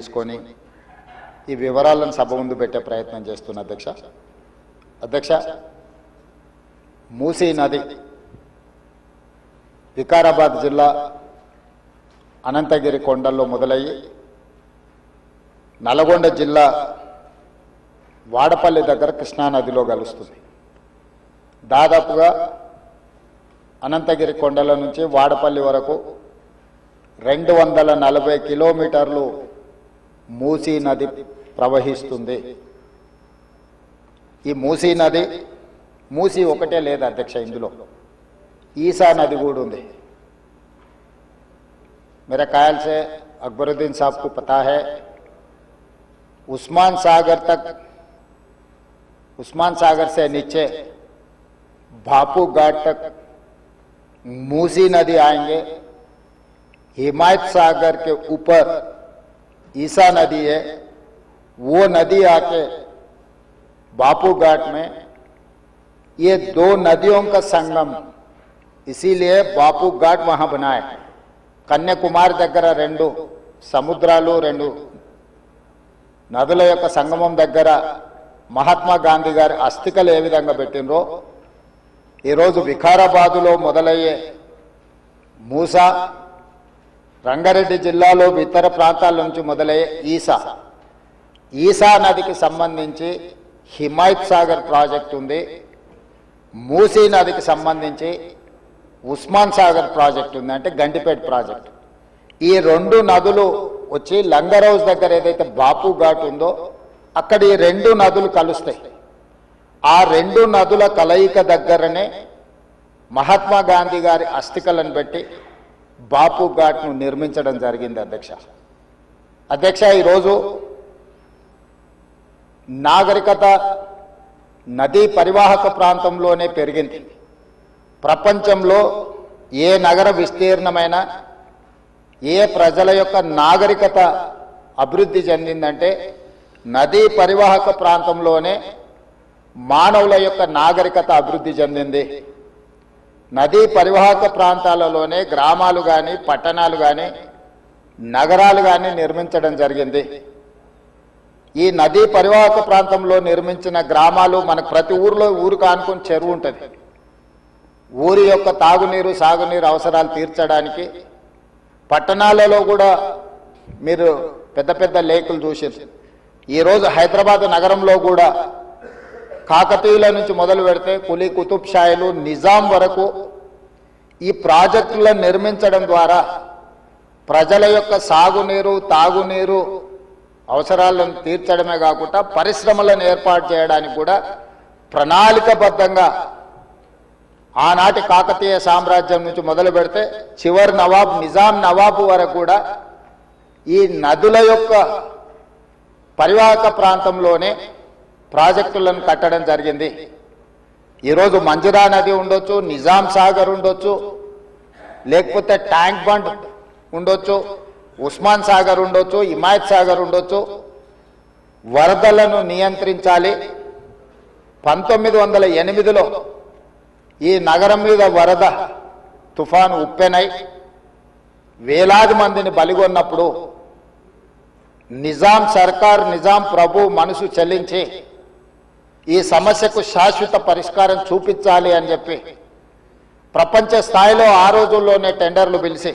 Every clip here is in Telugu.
తీసుకొని ఈ వివరాలను సభ ముందు పెట్టే ప్రయత్నం చేస్తున్న అధ్యక్ష మూసీ నది వికారాబాద్ జిల్లా అనంతగిరి కొండల్లో మొదలయ్యి నల్గొండ జిల్లా వాడపల్లి దగ్గర కృష్ణానదిలో కలుస్తుంది. దాదాపుగా అనంతగిరి కొండల నుంచి వాడపల్లి వరకు 240 కిలోమీటర్లు మూసీ నది ప్రవహిస్తుంది. ఈ మూసీ నది మూసీ ఒకటే లేదు అధ్యక్ష, ఇందులో ఈసా నది కూడా ఉంది. मेरे ख्याल से अकबरुद्दीन साहब को पता है उस्मान सागर से नीचे बापू घाट तक मूसी नदी आएंगे. हिमायत सागर के ऊपर ईसा नदी है, वो नदी आके बापू घाट में, ये दो नदियों का संगम, इसीलिए बापू घाट वहां बनाए. కన్యాకుమారి దగ్గర 2 సముద్రాలు 2 నదుల యొక్క సంగమం దగ్గర మహాత్మా గాంధీ గారి అస్థికలు ఏ విధంగా పెట్టినరో ఈరోజు వికారాబాదులో మొదలయ్యే మూసా, రంగారెడ్డి జిల్లాలో ఇతర ప్రాంతాల నుంచి మొదలయ్యే ఈసా నదికి సంబంధించి హిమాయత్ సాగర్ ప్రాజెక్ట్ ఉంది. మూసీ నదికి సంబంధించి ఉస్మాన్ సాగర్ ప్రాజెక్ట్ ఉంది, అంటే గండిపేట ప్రాజెక్ట్. ఈ 2 నదులు వచ్చి లంగర్ హౌస్ దగ్గర ఏదైతే బాపు ఘాట్ ఉందో అక్కడ ఈ 2 నదులు కలుస్తాయి. ఆ 2 నదుల కలయిక దగ్గరనే మహాత్మా గాంధీ గారి అస్థికలను పెట్టి బాపు ఘాట్ను నిర్మించడం జరిగింది. అధ్యక్ష ఈరోజు నాగరికత నదీ పరివాహక ప్రాంతంలోనే పెరిగింది. ప్రపంచంలో ఏ నగర విస్తీర్ణమైన ఏ ప్రజల యొక్క నాగరికత అభివృద్ధి చెందిందంటే నదీ పరివాహక ప్రాంతంలోనే మానవుల యొక్క నాగరికత అభివృద్ధి చెందింది. నదీ పరివాహక ప్రాంతాలలోనే గ్రామాలు కానీ పట్టణాలు కానీ నగరాలు కానీ నిర్మించడం జరిగింది. ఈ నదీ పరివాహక ప్రాంతంలో నిర్మించిన గ్రామాలు మనకు ప్రతి ఊరికి ఆనుకొని చెరువు ఉంటుంది. ఊరి యొక్క తాగునీరు సాగునీరు అవసరాలు తీర్చడానికి పట్టణాలలో కూడా మీరు పెద్ద పెద్ద లేకులు చూసారు. ఈరోజు హైదరాబాద్ నగరంలో కూడా కాకతీయుల నుంచి మొదలు పెడితే కులీ కుతుబ్ షాయిలు నిజాం వరకు ఈ ప్రాజెక్టులను నిర్మించడం ద్వారా ప్రజల యొక్క సాగునీరు తాగునీరు అవసరాలను తీర్చడమే కాకుండా పరిశ్రమలను ఏర్పాటు చేయడానికి కూడా ప్రణాళికబద్ధంగా ఆనాటి కాకతీయ సామ్రాజ్యం నుంచి మొదలు పెడితే చివరి నవాబ్ నిజాం నవాబు వరకు కూడా ఈ నదుల యొక్క పరివాహక ప్రాంతంలోనే ప్రాజెక్టులను కట్టడం జరిగింది. ఈరోజు మంజురా నది ఉండొచ్చు, నిజాం సాగర్ ఉండొచ్చు, లేకపోతే ట్యాంక్ బండ్ ఉండొచ్చు, ఉస్మాన్ సాగర్ ఉండొచ్చు, హిమాయత్ సాగర్ ఉండొచ్చు. వరదలను నియంత్రించాలి. 1908లో ఈ నగరం మీద వరద తుఫాను ఉప్పెనై వేలాది మందిని బలిగొన్నప్పుడు నిజాం సర్కార్ నిజాం ప్రభు మనసు చెల్లించి ఈ సమస్యకు శాశ్వత పరిష్కారం చూపించాలి అని చెప్పి ప్రపంచ స్థాయిలో ఆ రోజుల్లోనే టెండర్లు పిలిచి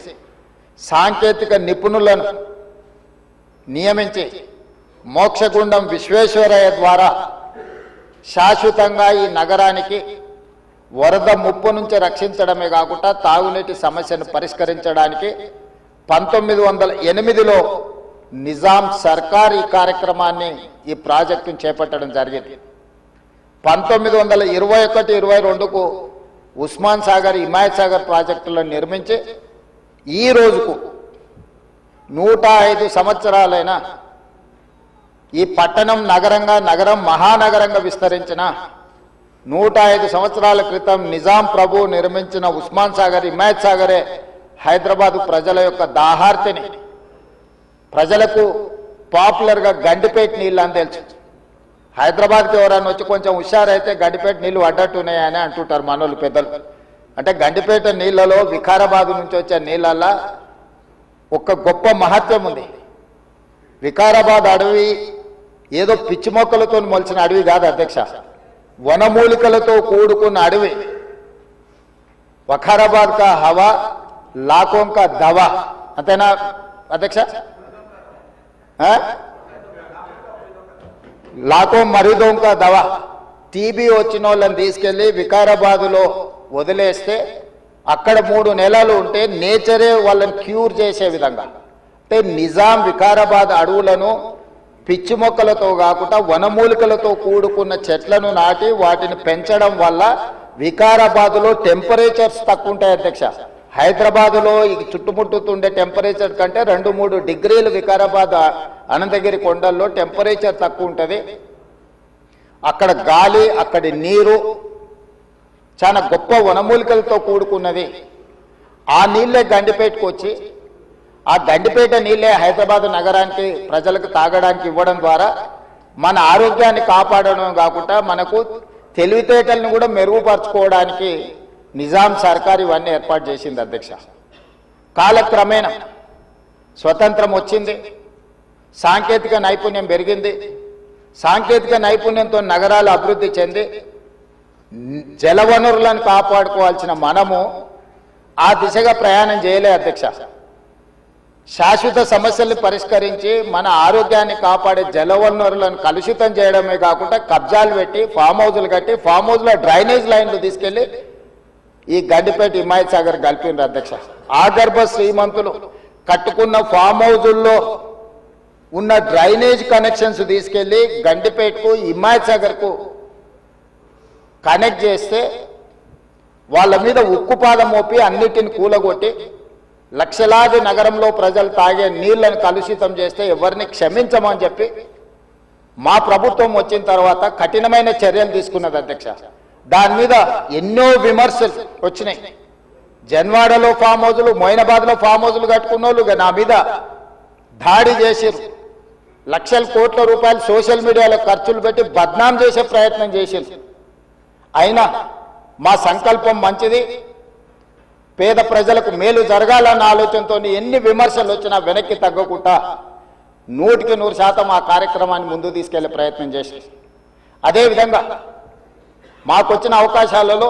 సాంకేతిక నిపుణులను నియమించి మోక్షగుండం విశ్వేశ్వరయ్య ద్వారా శాశ్వతంగా ఈ నగరానికి వరద ముప్పు నుంచి రక్షించడమే కాకుండా తాగునీటి సమస్యను పరిష్కరించడానికి 1908లో నిజాం సర్కార్ ఈ కార్యక్రమాన్ని ఈ ప్రాజెక్టును చేపట్టడం జరిగింది. 1921-22కు ఉస్మాన్ సాగర్ హిమాయత్ సాగర్ ప్రాజెక్టులను నిర్మించి ఈ రోజుకు 105 సంవత్సరాలైన ఈ పట్టణం నగరం మహానగరంగా విస్తరించిన 105 సంవత్సరాల క్రితం నిజాం ప్రభు నిర్మించిన ఉస్మాన్ సాగర్ హిమాయత్ సాగరే హైదరాబాదు ప్రజల యొక్క దాహార్తిని ప్రజలకు పాపులర్గా గండిపేట నీళ్ళు అని తెలుసు. హైదరాబాద్కి ఎవరైనా వచ్చి కొంచెం హుషారైతే గండిపేట నీళ్ళు అడ్డట్టున్నాయని అంటుంటారు మనోళ్ళు పెద్దలు. అంటే గండిపేట నీళ్ళలో వికారాబాదు నుంచి వచ్చే నీళ్ళల్లో ఒక గొప్ప మహత్వం ఉంది. వికారాబాద్ అడవి ఏదో పిచ్చి మొక్కలతో మొలిచిన అడవి కాదు అధ్యక్ష, వనమూలికలతో కూడుకున్న అడవి. వఖారాబాద్ కా హవా లాఖోం కా దవా, అంతేనా అధ్యక్ష? లాఖోం మరీదోం కా దవా. టీబీ వచ్చిన వాళ్ళని తీసుకెళ్లి వికారాబాదులో వదిలేస్తే అక్కడ 3 నెలలు ఉంటే నేచరే వాళ్ళని క్యూర్ చేసే విధంగా, అంటే నిజాం వికారాబాద్ అడవులను పిచ్చి మొక్కలతో కాకుండా వనమూలికలతో కూడుకున్న చెట్లను నాటి వాటిని పెంచడం వల్ల వికారాబాద్లో టెంపరేచర్స్ తక్కువ ఉంటాయి అధ్యక్ష. హైదరాబాద్లో చుట్టుముట్టుతుండే టెంపరేచర్ కంటే 2-3 డిగ్రీలు వికారాబాద్ అనంతగిరి కొండల్లో టెంపరేచర్ తక్కువ ఉంటుంది. అక్కడ గాలి, అక్కడి నీరు చాలా గొప్ప వనమూలికలతో కూడుకున్నది. ఆ నీళ్ళే గండిపేటకు వచ్చి ఆ గండిపేట నీళ్ళే హైదరాబాద్ నగరానికి ప్రజలకు తాగడానికి ఇవ్వడం ద్వారా మన ఆరోగ్యాన్ని కాపాడడం కాకుండా మనకు తెలివితేటలను కూడా మెరుగుపరచుకోవడానికి నిజాం సర్కార్ ఇవన్నీ ఏర్పాటు చేసింది అధ్యక్ష. కాలక్రమేణా స్వతంత్రం వచ్చింది, సాంకేతిక నైపుణ్యం పెరిగింది. సాంకేతిక నైపుణ్యంతో నగరాలు అభివృద్ధి చెంది జలవనరులను కాపాడుకోవాల్సిన మనము ఆ దిశగా ప్రయాణం చేయలే అధ్యక్ష. శాశ్వత సమస్యల్ని పరిష్కరించి మన ఆరోగ్యాన్ని కాపాడే జలవనరులను కలుషితం చేయడమే కాకుండా కబ్జాలు పెట్టి ఫామ్ హౌజులు కట్టి ఫామ్ హౌజ్లో డ్రైనేజ్ లైన్లు తీసుకెళ్లి ఈ గండిపేట హిమాయత్ సాగర్ కలిపిండ్రు అధ్యక్ష. ఆగర్భ శ్రీమంతులు కట్టుకున్న ఫామ్ హౌజుల్లో ఉన్న డ్రైనేజ్ కనెక్షన్స్ తీసుకెళ్లి గండిపేటకు హిమాయత్ సాగర్కు కనెక్ట్ చేస్తే వాళ్ళ మీద ఉక్కుపాదం మోపి అన్నిటిని కూలగొట్టి లక్షలాది నగరంలో ప్రజలు తాగే నీళ్లను కలుషితం చేస్తే ఎవరిని క్షమించమని చెప్పి మా ప్రభుత్వం వచ్చిన తర్వాత కఠినమైన చర్యలు తీసుకున్నది అధ్యక్ష. దాని మీద ఎన్నో విమర్శలు వచ్చినాయి. జన్వాడలో ఫామ్ హౌజులు, మొయినాబాద్లో ఫామ్ హౌజులు కట్టుకున్న వాళ్ళు నా మీద దాడి చేసిరు. లక్షల కోట్ల రూపాయలు సోషల్ మీడియాలో ఖర్చులు పెట్టి బద్నాం చేసే ప్రయత్నం చేసిరు. అయినా మా సంకల్పం మంచిది, పేద ప్రజలకు మేలు జరగాలన్న ఆలోచనతో ఎన్ని విమర్శలు వచ్చినా వెనక్కి తగ్గకుండా 100% ఆ కార్యక్రమాన్ని ముందుకు తీసుకెళ్లే ప్రయత్నం చేసి, అదేవిధంగా మాకొచ్చిన అవకాశాలలో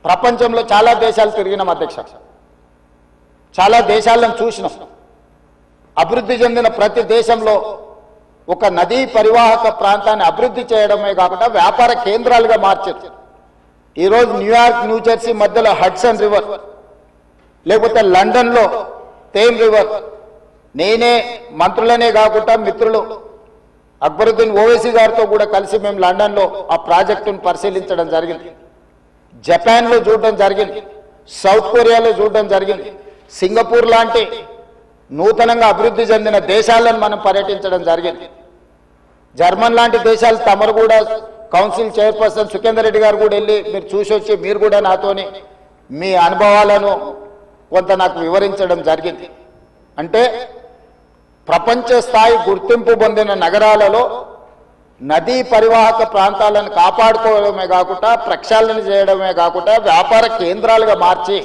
ప్రపంచంలో చాలా దేశాలు తిరిగినాం అధ్యక్ష. చాలా దేశాలను చూసినాం. అభివృద్ధి చెందిన ప్రతి దేశంలో ఒక నదీ పరివాహక ప్రాంతాన్ని అభివృద్ధి చేయడమే కాకుండా వ్యాపార కేంద్రాలుగా మార్చారు. ఈరోజు న్యూయార్క్, న్యూజెర్సీ మధ్యలో హడ్సన్ రివర్, లేకపోతే లండన్లో థేమ్ రివర్. నేనే మంత్రులనే కాకుండా మిత్రులు అక్బరుద్దీన్ ఓవైసీ గారితో కూడా కలిసి మేము లండన్లో ఆ ప్రాజెక్టును పరిశీలించడం జరిగింది. జపాన్లో చూడడం జరిగింది, సౌత్ కొరియాలో చూడడం జరిగింది, సింగపూర్ లాంటి నూతనంగా అభివృద్ధి చెందిన దేశాలను మనం పర్యటించడం జరిగింది. జర్మన్ లాంటి దేశాలు తమరు కూడా కౌన్సిల్ చైర్పర్సన్ సుఖేందర్ రెడ్డి గారు కూడా వెళ్ళి మీరు చూసి వచ్చి మీరు కూడా నాతోని మీ అనుభవాలను కొంత నాకు వివరించడం జరిగింది. అంటే ప్రపంచ స్థాయి గుర్తింపు పొందిన నగరాలలో నదీ పరివాహక ప్రాంతాలను కాపాడుకోవడమే కాకుండా ప్రక్షాళన చేయడమే కాకుండా వ్యాపార కేంద్రాలుగా మార్చి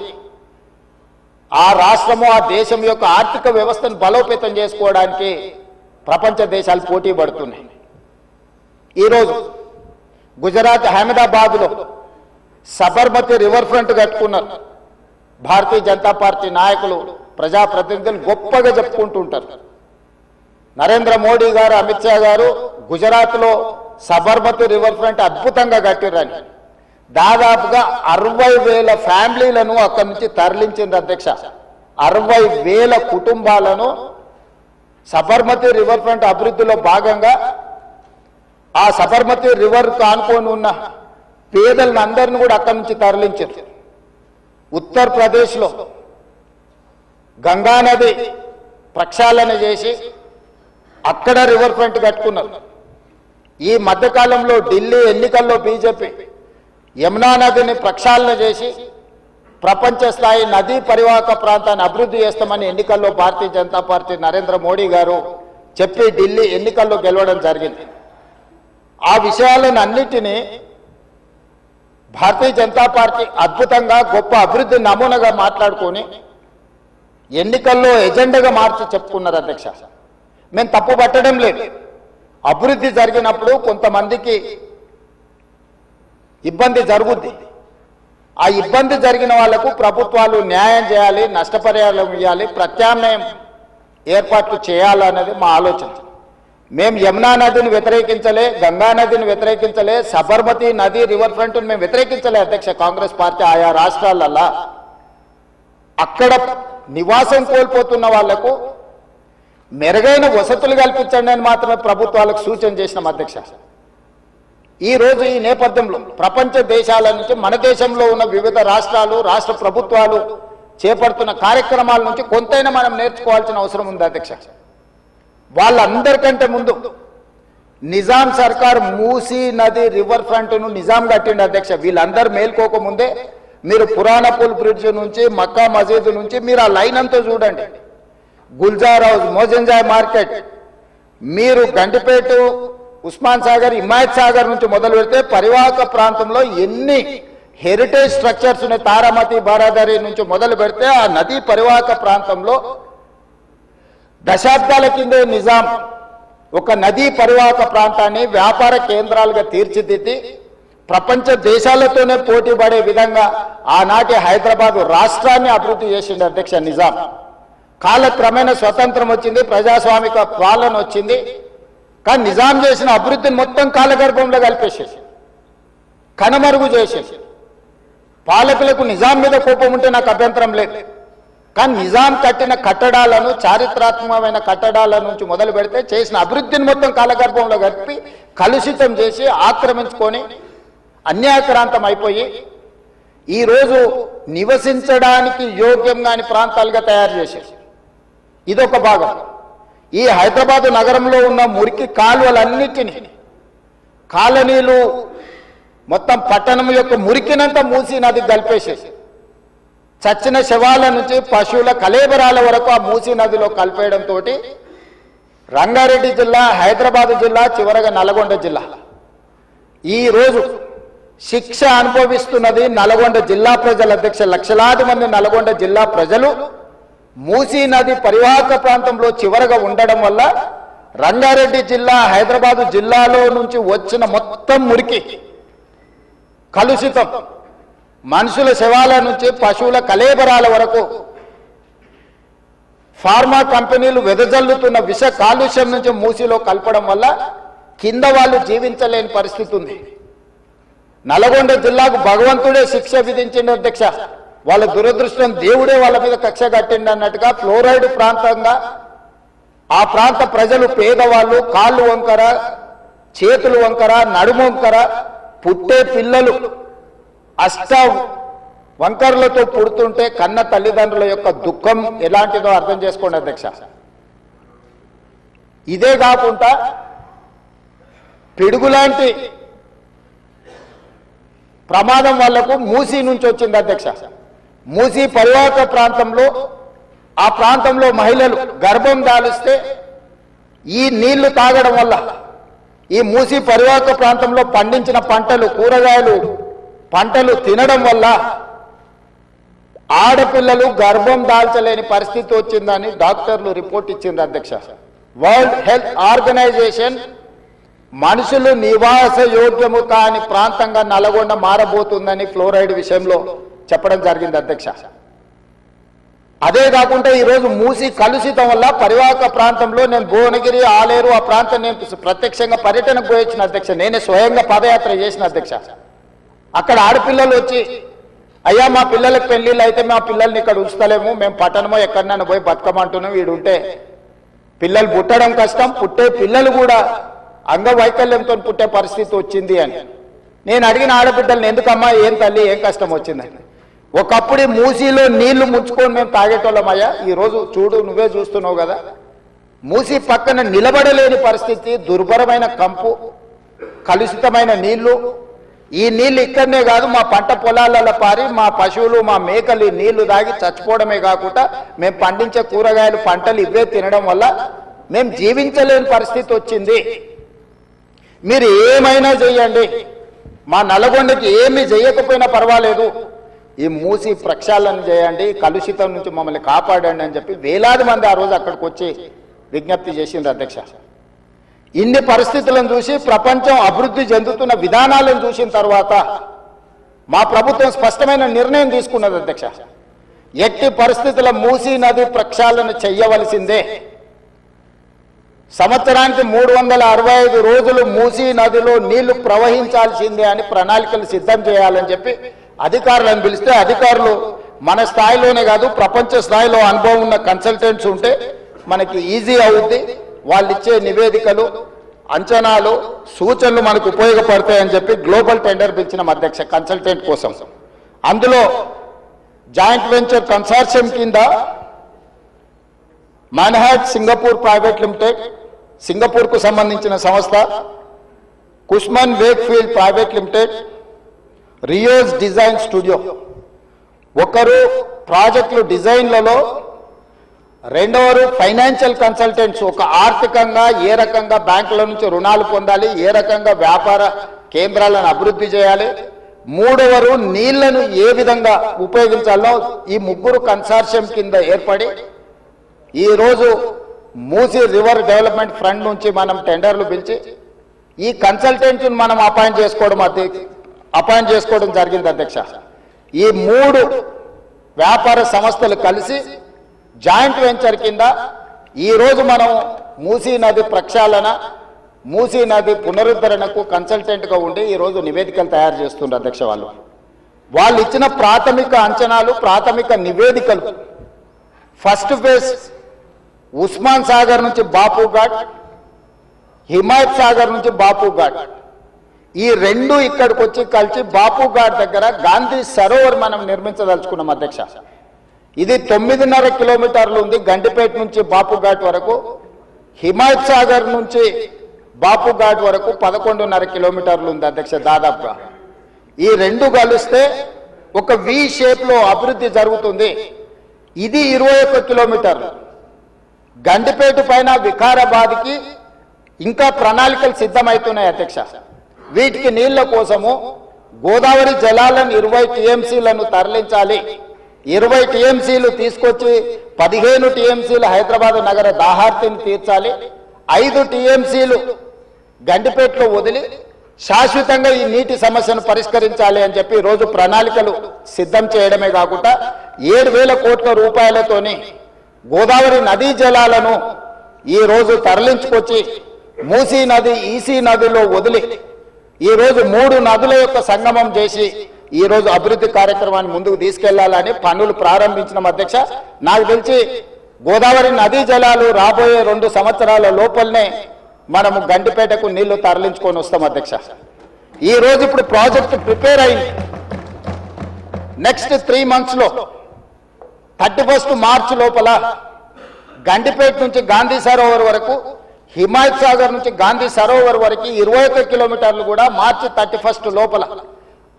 ఆ రాష్ట్రము, ఆ దేశం యొక్క ఆర్థిక వ్యవస్థను బలోపేతం చేసుకోవడానికి ప్రపంచ దేశాలు పోటీ పడుతున్నాయి. ఈరోజు గుజరాత్ అహ్మదాబాద్లో సబర్మతి రివర్ ఫ్రంట్ కట్టుకున్నారు. భారతీయ జనతా పార్టీ నాయకులు, ప్రజాప్రతినిధులు గొప్పగా చెప్పుకుంటుంటారు. నరేంద్ర మోడీ గారు, అమిత్ షా గారు గుజరాత్లో సబర్మతి రివర్ ఫ్రంట్ అద్భుతంగా కట్టిర్రని దాదాపుగా 60,000 ఫ్యామిలీలను అక్కడి నుంచి తరలించింది అధ్యక్ష. 60,000 కుటుంబాలను సబర్మతి రివర్ ఫ్రంట్ అభివృద్ధిలో భాగంగా ఆ సబర్మతి రివర్ కానుకొని ఉన్న పేదలను అందరిని కూడా అక్కడి నుంచి తరలించారు. ఉత్తరప్రదేశ్లో గంగా నది ప్రక్షాళన చేసి అక్కడ రివర్ ఫ్రంట్ కట్టుకున్నారు. ఈ మధ్యకాలంలో ఢిల్లీ ఎన్నికల్లో బీజేపీ యమునా నదిని ప్రక్షాళన చేసి ప్రపంచ స్థాయి నదీ పరివాహక ప్రాంతాన్ని అభివృద్ధి చేస్తామని ఎన్నికల్లో భారతీయ జనతా పార్టీ నరేంద్ర మోడీ గారు చెప్పి ఢిల్లీ ఎన్నికల్లో గెలవడం జరిగింది. ఆ విషయాలను అన్నిటినీ భారతీయ జనతా పార్టీ అద్భుతంగా గొప్ప అభివృద్ధి నమూనాగా మాట్లాడుకొని ఎన్నికల్లో ఎజెండాగా మార్చి చెప్పుకున్నారు అధ్యక్ష. మేము తప్పు పట్టడం లేదు. అభివృద్ధి జరిగినప్పుడు కొంతమందికి ఇబ్బంది జరుగుద్ది. ఆ ఇబ్బంది జరిగిన వాళ్లకు ప్రభుత్వాలు న్యాయం చేయాలి, నష్టపరిహారం ఇవ్వాలి, ప్రత్యామ్నాయం ఏర్పాట్లు చేయాలన్నది మా ఆలోచన. మేము యమునా నదిని వ్యతిరేకించలే, గంగా నదిని వ్యతిరేకించలే, సబర్మతి నది రివర్ ఫ్రంట్ మేము వ్యతిరేకించలే అధ్యక్ష. కాంగ్రెస్ పార్టీ ఆయా రాష్ట్రాలల్లా అక్కడ నివాసం కోల్పోతున్న వాళ్లకు మెరుగైన వసతులు కల్పించండి అని మాత్రమే ప్రభుత్వాలకు సూచన చేసినాం అధ్యక్ష. ఈ రోజు ఈ నేపథ్యంలో ప్రపంచ దేశాల నుంచి మన దేశంలో ఉన్న వివిధ రాష్ట్రాలు, రాష్ట్ర ప్రభుత్వాలు చేపడుతున్న కార్యక్రమాల నుంచి కొంతైనా మనం నేర్చుకోవాల్సిన అవసరం ఉంది అధ్యక్ష. వాళ్ళందరికంటే ముందు నిజాం సర్కార్ మూసీ నది రివర్ ఫ్రంట్ను నిజాం కట్టిండి అధ్యక్ష. వీళ్ళందరూ మేల్కోకముందే మీరు పురాణపూల్ బ్రిడ్జ్ నుంచి మక్కా మసీదు నుంచి మీరు ఆ లైన్ అంతా చూడండి. గుల్జార్ హౌస్, మోజంజాయ్ మార్కెట్, మీరు గండిపేట, ఉస్మాన్ సాగర్, హిమాయత్ సాగర్ నుంచి మొదలు పెడితే పరివాహక ప్రాంతంలో ఎన్ని హెరిటేజ్ స్ట్రక్చర్స్ ఉన్నాయి. తారామతి, బారాదరి నుంచి మొదలు పెడితే ఆ నదీ పరివాహక ప్రాంతంలో దశాబ్దాల కిందే నిజాం ఒక నదీ పరివాహక ప్రాంతాన్ని వ్యాపార కేంద్రాలుగా తీర్చిదిద్ది ప్రపంచ దేశాలతోనే పోటీ పడే విధంగా ఆనాటి హైదరాబాద్ రాష్ట్రాన్ని అభివృద్ధి చేసింది అధ్యక్ష నిజాం. కాలక్రమేణా స్వతంత్రం వచ్చింది, ప్రజాస్వామిక పాలన వచ్చింది. కానీ నిజాం చేసిన అభివృద్ధిని మొత్తం కాలగర్భంలో కలిపేసేసి కనుమరుగు చేసేసి, పాలకులకు నిజాం మీద కోపం ఉంటే నాకు అభ్యంతరం లేదు. కానీ నిజాం కట్టిన కట్టడాలను, చారిత్రాత్మకమైన కట్టడాల నుంచి మొదలు పెడితే చేసిన అభివృద్ధిని మొత్తం కాలగర్భంలో కలిపి కలుషితం చేసి ఆక్రమించుకొని అన్యాయక్రాంతం అయిపోయి ఈరోజు నివసించడానికి యోగ్యం కాని ప్రాంతాలుగా తయారు చేసేసి ఇదొక భాగం. ఈ హైదరాబాద్ నగరంలో ఉన్న మురికి కాలువలన్నిటినీ, కాలనీలు మొత్తం పట్టణం యొక్క మురికినంతా మూసీ నది కలిపేసేసి చచ్చిన శవాల నుంచి పశువుల కలేబరాల వరకు ఆ మూసీ నదిలో కలిపేయడంతో రంగారెడ్డి జిల్లా, హైదరాబాద్ జిల్లా, చివరగా నల్గొండ జిల్లా ఈరోజు శిక్ష అనుభవిస్తున్నది నల్గొండ జిల్లా ప్రజల అధ్యక్ష. లక్షలాది మంది నల్గొండ జిల్లా ప్రజలు మూసీ నది పరివాహక ప్రాంతంలో చివరగా ఉండడం వల్ల రంగారెడ్డి జిల్లా, హైదరాబాదు జిల్లాలో నుంచి వచ్చిన మొత్తం మురికి, కలుషితం, మనుషుల శవాల నుంచి పశువుల కలేబరాల వరకు ఫార్మా కంపెనీలు వెదజల్లుతున్న విష కాలుష్యం నుంచి మూసీలో కలపడం వల్ల కింద వాళ్ళు జీవించలేని పరిస్థితి ఉంది. నల్గొండ జిల్లాకు భగవంతుడే శిక్ష విధించింది అధ్యక్ష. వాళ్ళ దురదృష్టం, దేవుడే వాళ్ళ మీద కక్ష కట్టిండి అన్నట్టుగా ఫ్లోరైడ్ ప్రాంతంగా ఆ ప్రాంత ప్రజలు, పేదవాళ్ళు కాళ్ళు వంకర, చేతులు వంకర, నడుము వంకర, పుట్టే పిల్లలు అష్ట వంకర్లతో పుడుతుంటే కన్న తల్లిదండ్రుల యొక్క దుఃఖం ఎలాంటిదో అర్థం చేసుకోండి అధ్యక్ష. ఇదే కాకుండా పిడుగులాంటి ప్రమాదం వాళ్లకు మూసీ నుంచి వచ్చింది అధ్యక్ష. మూసీ పరివాహక ప్రాంతంలో, ఆ ప్రాంతంలో మహిళలు గర్భం దాలిస్తే ఈ నీళ్లు తాగడం వల్ల, ఈ మూసీ పరివాహక ప్రాంతంలో పండించిన పంటలు, కూరగాయలు పంటలు తినడం వల్ల ఆడపిల్లలు గర్భం దాల్చలేని పరిస్థితి వచ్చిందని డాక్టర్లు రిపోర్ట్ ఇచ్చింది అధ్యక్ష. వరల్డ్ హెల్త్ ఆర్గనైజేషన్ మనుషులు నివాస యోగ్యము కాని ప్రాంతంగా నల్గొండ మారబోతుందని ఫ్లోరైడ్ విషయంలో చెప్పడం జరిగింది అధ్యక్ష. అదే కాకుండా ఈరోజు మూసీ కలుషితం వల్ల పరివాహక ప్రాంతంలో నేను భువనగిరి, ఆలేరు ఆ ప్రాంతం నేను ప్రత్యక్షంగా పర్యటనకు పోయించిన అధ్యక్ష. నేనే స్వయంగా పాదయాత్ర చేసిన అధ్యక్ష. అక్కడ ఆడపిల్లలు వచ్చి, అయ్యా మా పిల్లలకు పెళ్లిళ్ళు అయితే మా పిల్లల్ని ఇక్కడ ఉంచుతలేము, మేము పట్టణమో ఎక్కడైనా పోయి బతకమంటున్నాం, వీడుంటే పిల్లలు పుట్టడం కష్టం, పుట్టే పిల్లలు కూడా అంగవైకల్యంతో పుట్టే పరిస్థితి వచ్చింది అని. నేను అడిగిన ఆడబిడ్డల్ని, ఎందుకమ్మా, ఏం తల్లి, ఏం కష్టం వచ్చిందని. ఒకప్పుడు మూసీలో నీళ్లు ముంచుకొని మేము తాగేటోళ్ళమయ్యా, ఈరోజు చూడు, నువ్వే చూస్తున్నావు కదా, మూసీ పక్కన నిలబడలేని పరిస్థితి, దుర్భరమైన కంపు, కలుషితమైన నీళ్లు. ఈ నీళ్లు ఇక్కడనే కాదు, మా పంట పొలాలలో పారి మా పశువులు, మా మేకలు నీళ్లు తాగి చచ్చిపోవడమే కాకుండా మేము పండించే కూరగాయలు, పంటలు ఇవే తినడం వల్ల మేము జీవించలేని పరిస్థితి వచ్చింది. మీరు ఏమైనా చెయ్యండి, మా నల్గొండకి ఏమి చేయకపోయినా పర్వాలేదు, ఈ మూసీ ప్రక్షాళన చేయండి, కలుషితం నుంచి మమ్మల్ని కాపాడండి అని చెప్పి వేలాది మంది ఆ రోజు అక్కడికి వచ్చి విజ్ఞప్తి చేసింది అధ్యక్ష. ఇన్ని పరిస్థితులను చూసి ప్రపంచం అభివృద్ధి చెందుతున్న విధానాలను చూసిన తర్వాత మా ప్రభుత్వం స్పష్టమైన నిర్ణయం తీసుకున్నది అధ్యక్ష. ఎట్టి పరిస్థితుల మూసీ నది ప్రక్షాళన చెయ్యవలసిందే. సంవత్సరానికి 365 రోజులు మూసీ నదిలో నీళ్లు ప్రవహించాల్సిందే అని ప్రణాళికలు సిద్ధం చేయాలని చెప్పి అధికారులను పిలిస్తే అధికారులు మన స్థాయిలోనే కాదు ప్రపంచ స్థాయిలో అనుభవం ఉన్న కన్సల్టెంట్స్ ఉంటే మనకి ఈజీ అవుద్ది. వాళ్ళు ఇచ్చే నివేదికలు, అంచనాలు, సూచనలు మనకు ఉపయోగపడతాయని చెప్పి గ్లోబల్ టెండర్ పిలిచిన అధ్యక్ష కన్సల్టెంట్ కోసం. అందులో జాయింట్ వెంచర్ కన్సార్షియం కింద మాన్హాట్ సింగపూర్ ప్రైవేట్ లిమిటెడ్, సింగపూర్కు సంబంధించిన సంస్థ, Cushman Wakefield private limited, Rios design studio, ఒకరు ప్రాజెక్టులు డిజైన్లలో, రెండవరు ఫైనాన్షియల్ కన్సల్టెంట్స్, ఒక ఆర్థికంగా ఏ రకంగా బ్యాంకుల నుంచి రుణాలు పొందాలి, ఏ రకంగా వ్యాపార కేంద్రాలను అభివృద్ధి చేయాలి, మూడవరు నీళ్లను ఏ విధంగా ఉపయోగించాలో ఈ ముగ్గురు కన్సార్షియం కింద ఏర్పడి ఈరోజు మూసీ రివర్ డెవలప్మెంట్ ఫ్రంట్ నుంచి మనం టెండర్లు పిలిచి ఈ కన్సల్టెంట్ను మనం అపాయింట్ చేసుకోవడం జరిగింది అధ్యక్ష. ఈ 3 వ్యాపార సంస్థలు కలిసి జాయింట్ వెంచర్ కింద ఈరోజు మనం మూసీ నది ప్రక్షాళన, మూసీ నది పునరుద్ధరణకు కన్సల్టెంట్గా ఉండి ఈరోజు నివేదికలు తయారు చేస్తున్నారు అధ్యక్ష. వాళ్ళు ఇచ్చిన ప్రాథమిక అంచనాలు, ప్రాథమిక నివేదికలు, ఫస్ట్ ఫేజ్ ఉస్మాన్ సాగర్ నుంచి బాపు ఘాట్, హిమాయత్ సాగర్ నుంచి బాపు ఘాట్, ఈ 2 ఇక్కడికి వచ్చి కలిసి బాపు ఘాట్ దగ్గర గాంధీ సరోవర్ మనం నిర్మించదలుచుకున్నాం అధ్యక్ష. ఇది 9.5 కిలోమీటర్లు ఉంది గండిపేట నుంచి బాపు ఘాట్ వరకు. హిమాయత్ సాగర్ నుంచి బాపు ఘాట్ వరకు 11.5 కిలోమీటర్లు ఉంది అధ్యక్ష దాదాపుగా. ఈ 2 కలిస్తే ఒక వి షేప్లో అభివృద్ధి జరుగుతుంది. ఇది 21 కిలోమీటర్లు. గండిపేట పైన వికారాబాద్కి ఇంకా ప్రణాళికలు సిద్ధమవుతున్నాయి అధ్యక్ష. వీటికి నీళ్ల కోసము గోదావరి జలాలను 20 టీఎంసీలను తరలించాలి. 20 టీఎంసీలు తీసుకొచ్చి 15 టీఎంసీలు హైదరాబాద్ నగర దాహార్తిని తీర్చాలి. 5 టీఎంసీలు గండిపేటలో వదిలి శాశ్వతంగా ఈ నీటి సమస్యను పరిష్కరించాలి అని చెప్పి రోజు ప్రణాళికలు సిద్ధం చేయడమే కాకుండా 7,000 కోట్ల రూపాయలతోని గోదావరి నదీ జలాలను ఈ రోజు తరలించుకొచ్చి మూసీ నది, ఈసీ నదిలో వదిలి ఈరోజు 3 నదుల యొక్క సంగమం చేసి ఈరోజు అభివృద్ధి కార్యక్రమాన్ని ముందుకు తీసుకెళ్లాలని పనులు ప్రారంభించిన అధ్యక్ష. నాకు తెలిసి గోదావరి నదీ జలాలు రాబోయే 2 సంవత్సరాల లోపలనే మనము గండిపేటకు నీళ్లు తరలించుకొని వస్తాం అధ్యక్ష. ఈ రోజు ఇప్పుడు ప్రాజెక్టు ప్రిపేర్ అయింది. నెక్స్ట్ 3 monthsలో 31 మార్చ్ లోపల గండిపేట నుంచి గాంధీ సరోవర్ వరకు, హిమాయత్ సాగర్ నుంచి గాంధీ సరోవర్ వరకు 21 కిలోమీటర్లు కూడా మార్చి 31 లోపల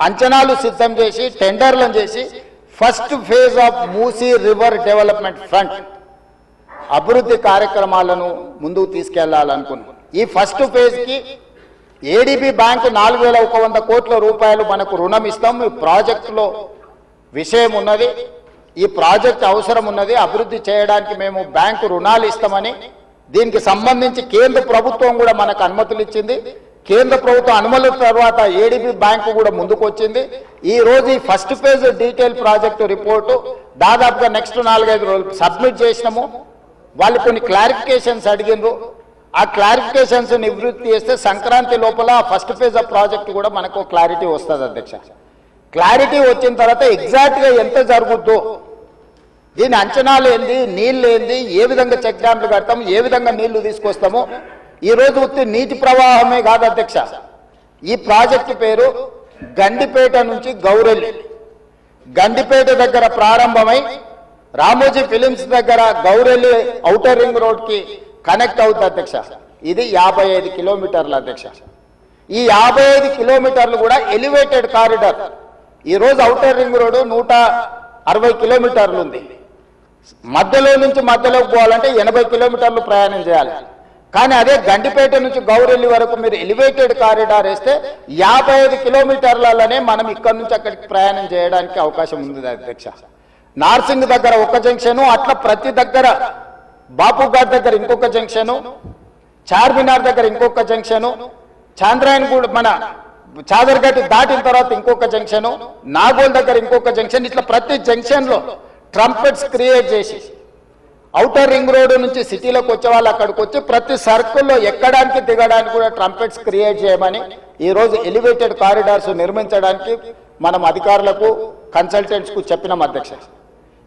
అంచనాలు సిద్ధం చేసి టెండర్లను చేసి first phase of Musi river development front అభివృద్ధి కార్యక్రమాలను ముందుకు తీసుకెళ్లాలనుకున్నాం. ఈ ఫస్ట్ ఫేజ్కి ఏడీబీ బ్యాంకు 4,100 కోట్ల రూపాయలు మనకు రుణం ఇస్తాం. ఈ ప్రాజెక్టులో విషయం ఉన్నది, ఈ ప్రాజెక్ట్ అవసరం ఉన్నది, అభివృద్ధి చేయడానికి మేము బ్యాంకు రుణాలు ఇస్తామని దీనికి సంబంధించి కేంద్ర ప్రభుత్వం కూడా మనకు అనుమతులు ఇచ్చింది. కేంద్ర ప్రభుత్వం అనుమతుల తర్వాత ఏడీబీ బ్యాంకు కూడా ముందుకు వచ్చింది. ఈ రోజు ఈ first phase detail project report దాదాపుగా నెక్స్ట్ 4-5 రోజులు సబ్మిట్ చేసినాము. వాళ్ళు కొన్ని క్లారిఫికేషన్స్ అడిగినారు. ఆ క్లారిఫికేషన్స్ నివృత్తి చేస్తే సంక్రాంతి లోపల ఫస్ట్ ఫేజ్ ఆఫ్ ప్రాజెక్ట్ కూడా మనకు క్లారిటీ వస్తుంది అధ్యక్ష. క్లారిటీ వచ్చిన తర్వాత ఎగ్జాక్ట్గా ఎంత జరుగుద్దో, దీని అంచనాలు ఏంది, నీళ్ళు ఏంది, ఏ విధంగా చెక్ డ్యామ్లు కడతాము, ఏ విధంగా నీళ్లు తీసుకొస్తాము. ఈరోజు నీటి ప్రవాహమే కాదు అధ్యక్ష, ఈ ప్రాజెక్టు పేరు గండిపేట నుంచి గౌరెల్లి. గండిపేట దగ్గర ప్రారంభమై రామోజీ ఫిలిమ్స్ దగ్గర గౌరెల్లి ఔటర్ రింగ్ రోడ్కి కనెక్ట్ అవుతుంది అధ్యక్ష. ఇది 55 కిలోమీటర్లు అధ్యక్ష. ఈ 55 కిలోమీటర్లు కూడా ఎలివేటెడ్ కారిడార్. ఈరోజు ఔటర్ రింగ్ రోడ్డు 160 కిలోమీటర్లు ఉంది. మధ్యలో నుంచి మధ్యలోకి పోవాలంటే 80 కిలోమీటర్లు ప్రయాణం చేయాలి. కానీ అదే గండిపేట నుంచి గౌరెల్లి వరకు మీరు ఎలివేటెడ్ కారిడార్ వేస్తే 55 కిలోమీటర్లలోనే మనం ఇక్కడి నుంచి అక్కడికి ప్రయాణం చేయడానికి అవకాశం ఉంది అధ్యక్ష. నార్సింగ్ దగ్గర ఒక జంక్షను, అట్లా ప్రతి దగ్గర బాపుఘాట్ దగ్గర ఇంకొక జంక్షను, చార్మినార్ దగ్గర ఇంకొక జంక్షను, చాంద్రాయణగూడ మన చాదర్ఘట్ దాటిన తర్వాత ఇంకొక జంక్షను, నాగోల్ దగ్గర ఇంకొక జంక్షన్, ఇట్లా ప్రతి జంక్షన్లో ట్రంపెట్స్ క్రియేట్ చేసి ఔటర్ రింగ్ రోడ్ నుంచి సిటీలోకి వచ్చే వాళ్ళు అక్కడికి వచ్చి ప్రతి సర్కిల్లో ఎక్కడానికి దిగడానికి కూడా ట్రంపెట్స్ క్రియేట్ చేయమని ఈరోజు ఎలివేటెడ్ కారిడార్స్ నిర్మించడానికి మనం అధికారులకు కన్సల్టెంట్స్కు చెప్పినాం అధ్యక్ష.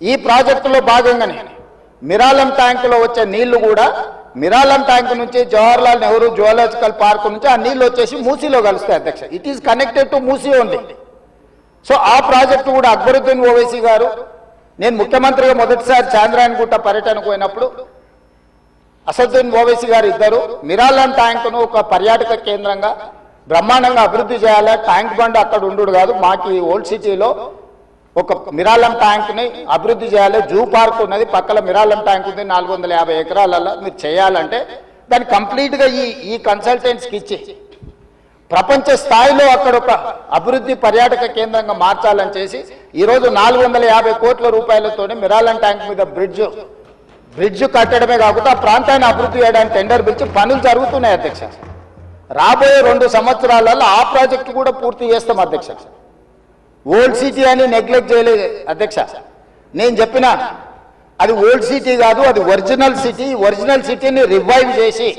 ఈ ప్రాజెక్టులో భాగంగానే మిరాలం ట్యాంకులో వచ్చే నీళ్లు కూడా మిరాలం ట్యాంక్ నుంచి జవహర్లాల్ నెహ్రూ జువాలజికల్ పార్క్ నుంచి ఆ నీళ్లు వచ్చేసి మూసీలో కలుస్తాయి అధ్యక్ష. It is connected to Musi only. So ఆ ప్రాజెక్టు కూడా అక్బరుద్దీన్ ఓవైసీ గారు, నేను ముఖ్యమంత్రిగా మొదటిసారి చాంద్రాయణగుట్ట పర్యటనకు పోయినప్పుడు అసదుద్దీన్ ఓవైసీ గారు ఇద్దరు మిరాలం ట్యాంకును ఒక పర్యాటక కేంద్రంగా బ్రహ్మాండంగా అభివృద్ధి చేయాలి, ట్యాంక్ బండ్ అక్కడ ఉండు కాదు, మాకు ఓల్డ్ సిటీలో ఒక మిరాలం ట్యాంక్ని అభివృద్ధి చేయాలి, జూ పార్క్ ఉన్నది పక్కన మిరాలం ట్యాంక్ ఉంది 450 ఎకరాలలో, మీరు చేయాలంటే దాన్ని కంప్లీట్గా ఈ కన్సల్టెంట్స్కి ఇచ్చి ప్రపంచ స్థాయిలో అక్కడ ఒక అభివృద్ధి పర్యాటక కేంద్రంగా మార్చాలని చేసి ఈరోజు 450 కోట్ల రూపాయలతోనే మిరాలం ట్యాంక్ మీద బ్రిడ్జ్ కట్టడమే కాకుండా ఆ ప్రాంతాన్ని అభివృద్ధి చేయడానికి టెండర్ పిలిచి పనులు జరుగుతున్నాయి అధ్యక్ష. రాబోయే 2 సంవత్సరాలలో ఆ ప్రాజెక్టు కూడా పూర్తి చేస్తాం అధ్యక్ష. ఓల్డ్ సిటీ అని నెగ్లెక్ట్ చేయలేదు అధ్యక్ష. నేను చెప్పిన అది ఓల్డ్ సిటీ కాదు, అది ఒరిజినల్ సిటీ. ఒరిజినల్ సిటీని రివైవ్ చేసి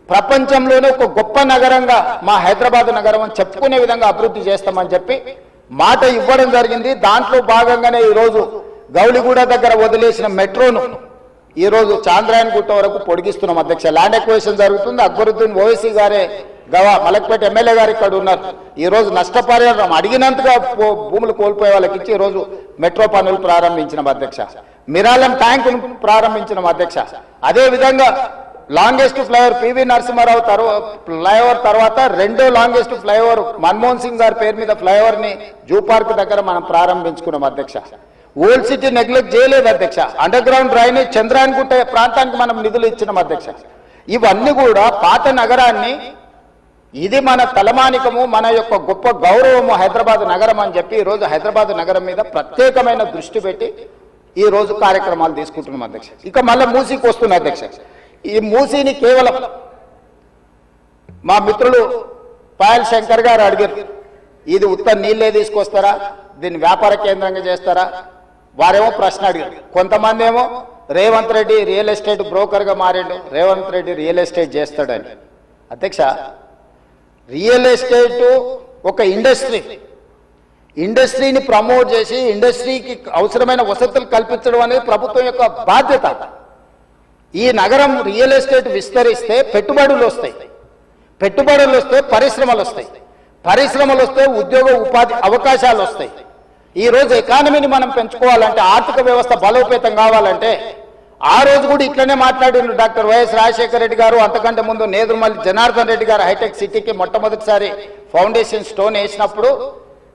ప్రపంచంలోనే ఒక గొప్ప నగరంగా మా హైదరాబాద్ నగరం అని చెప్పుకునే విధంగా అభివృద్ధి చేస్తామని చెప్పి మాట ఇవ్వడం జరిగింది. దాంట్లో భాగంగానే ఈరోజు గౌలిగూడ దగ్గర వదిలేసిన మెట్రోను ఈరోజు చాంద్రాయణగుట్ట వరకు పొడిగిస్తున్నాం అధ్యక్ష. ల్యాండ్ ఎక్వేషన్ జరుగుతుంది. అక్బరుద్దీన్ ఓవైసీ గారే మలక్పేట ఎమ్మెల్యే గారు ఇక్కడ ఉన్నారు. ఈరోజు నష్టపరిహారం అడిగినంతగా భూములు కోల్పోయే వాళ్ళకి ఇచ్చి ఈరోజు మెట్రో పనులు ప్రారంభించిన అధ్యక్ష. మిరాలం ట్యాంకును ప్రారంభించిన అధ్యక్ష. అదేవిధంగా longest flyover PV Narasimha Rao flyover తర్వాత రెండో లాంగెస్ట్ ఫ్లైఓవర్ మన్మోహన్ సింగ్ గారి పేరు మీద ఫ్లైఓవర్ ని జూ పార్క్ దగ్గర మనం ప్రారంభించుకున్నాం అధ్యక్ష. ఓల్డ్ సిటీ నెగ్లెక్ట్ చేయలేదు అధ్యక్ష. అండర్ గ్రౌండ్ డ్రైనేజ్ చంద్రాయణగుట్ట ప్రాంతానికి మనం నిధులు ఇచ్చినాం అధ్యక్ష. ఇవన్నీ కూడా పాత నగరాన్ని, ఇది మన తలమానికము, మన యొక్క గొప్ప గౌరవము హైదరాబాద్ నగరం అని చెప్పి ఈరోజు హైదరాబాద్ నగరం మీద ప్రత్యేకమైన దృష్టి పెట్టి ఈ రోజు కార్యక్రమాలు తీసుకుంటున్నాం అధ్యక్ష. ఇక మళ్ళీ మూసీకి వస్తున్న అధ్యక్ష. ఈ మూసీని కేవలం మా మిత్రులు పాయల్ శంకర్ గారు అడిగారు, ఇది ఉత్త నీళ్ళే తీసుకొస్తారా, దీన్ని వ్యాపార కేంద్రంగా చేస్తారా? వారేమో ప్రశ్న అడిగారు. కొంతమంది ఏమో రేవంత్ రెడ్డి రియల్ ఎస్టేట్ బ్రోకర్గా మారిండు, రేవంత్ రెడ్డి రియల్ ఎస్టేట్ చేస్తాడని. అధ్యక్ష, రియల్ ఎస్టేట్ ఒక ఇండస్ట్రీని ప్రమోట్ చేసి ఇండస్ట్రీకి అవసరమైన వసతులు కల్పించడం అనేది ప్రభుత్వం యొక్క బాధ్యత. ఈ నగరం రియల్ ఎస్టేట్ విస్తరిస్తే పెట్టుబడులు వస్తాయి, పెట్టుబడులు వస్తే పరిశ్రమలు వస్తాయి, పరిశ్రమలు వస్తే ఉద్యోగ ఉపాధి అవకాశాలు వస్తాయి. ఈరోజు ఎకానమీని మనం పెంచుకోవాలంటే, ఆర్థిక వ్యవస్థ బలోపేతం కావాలంటే, ఆ రోజు కూడా ఇట్లనే మాట్లాడిన డాక్టర్ వైఎస్ రాజశేఖర రెడ్డి గారు, అంతకంటే ముందు నేదురుమల్లి జనార్దన్ రెడ్డి గారు హైటెక్ సిటీకి మొట్టమొదటిసారి ఫౌండేషన్ స్టోన్ వేసినప్పుడు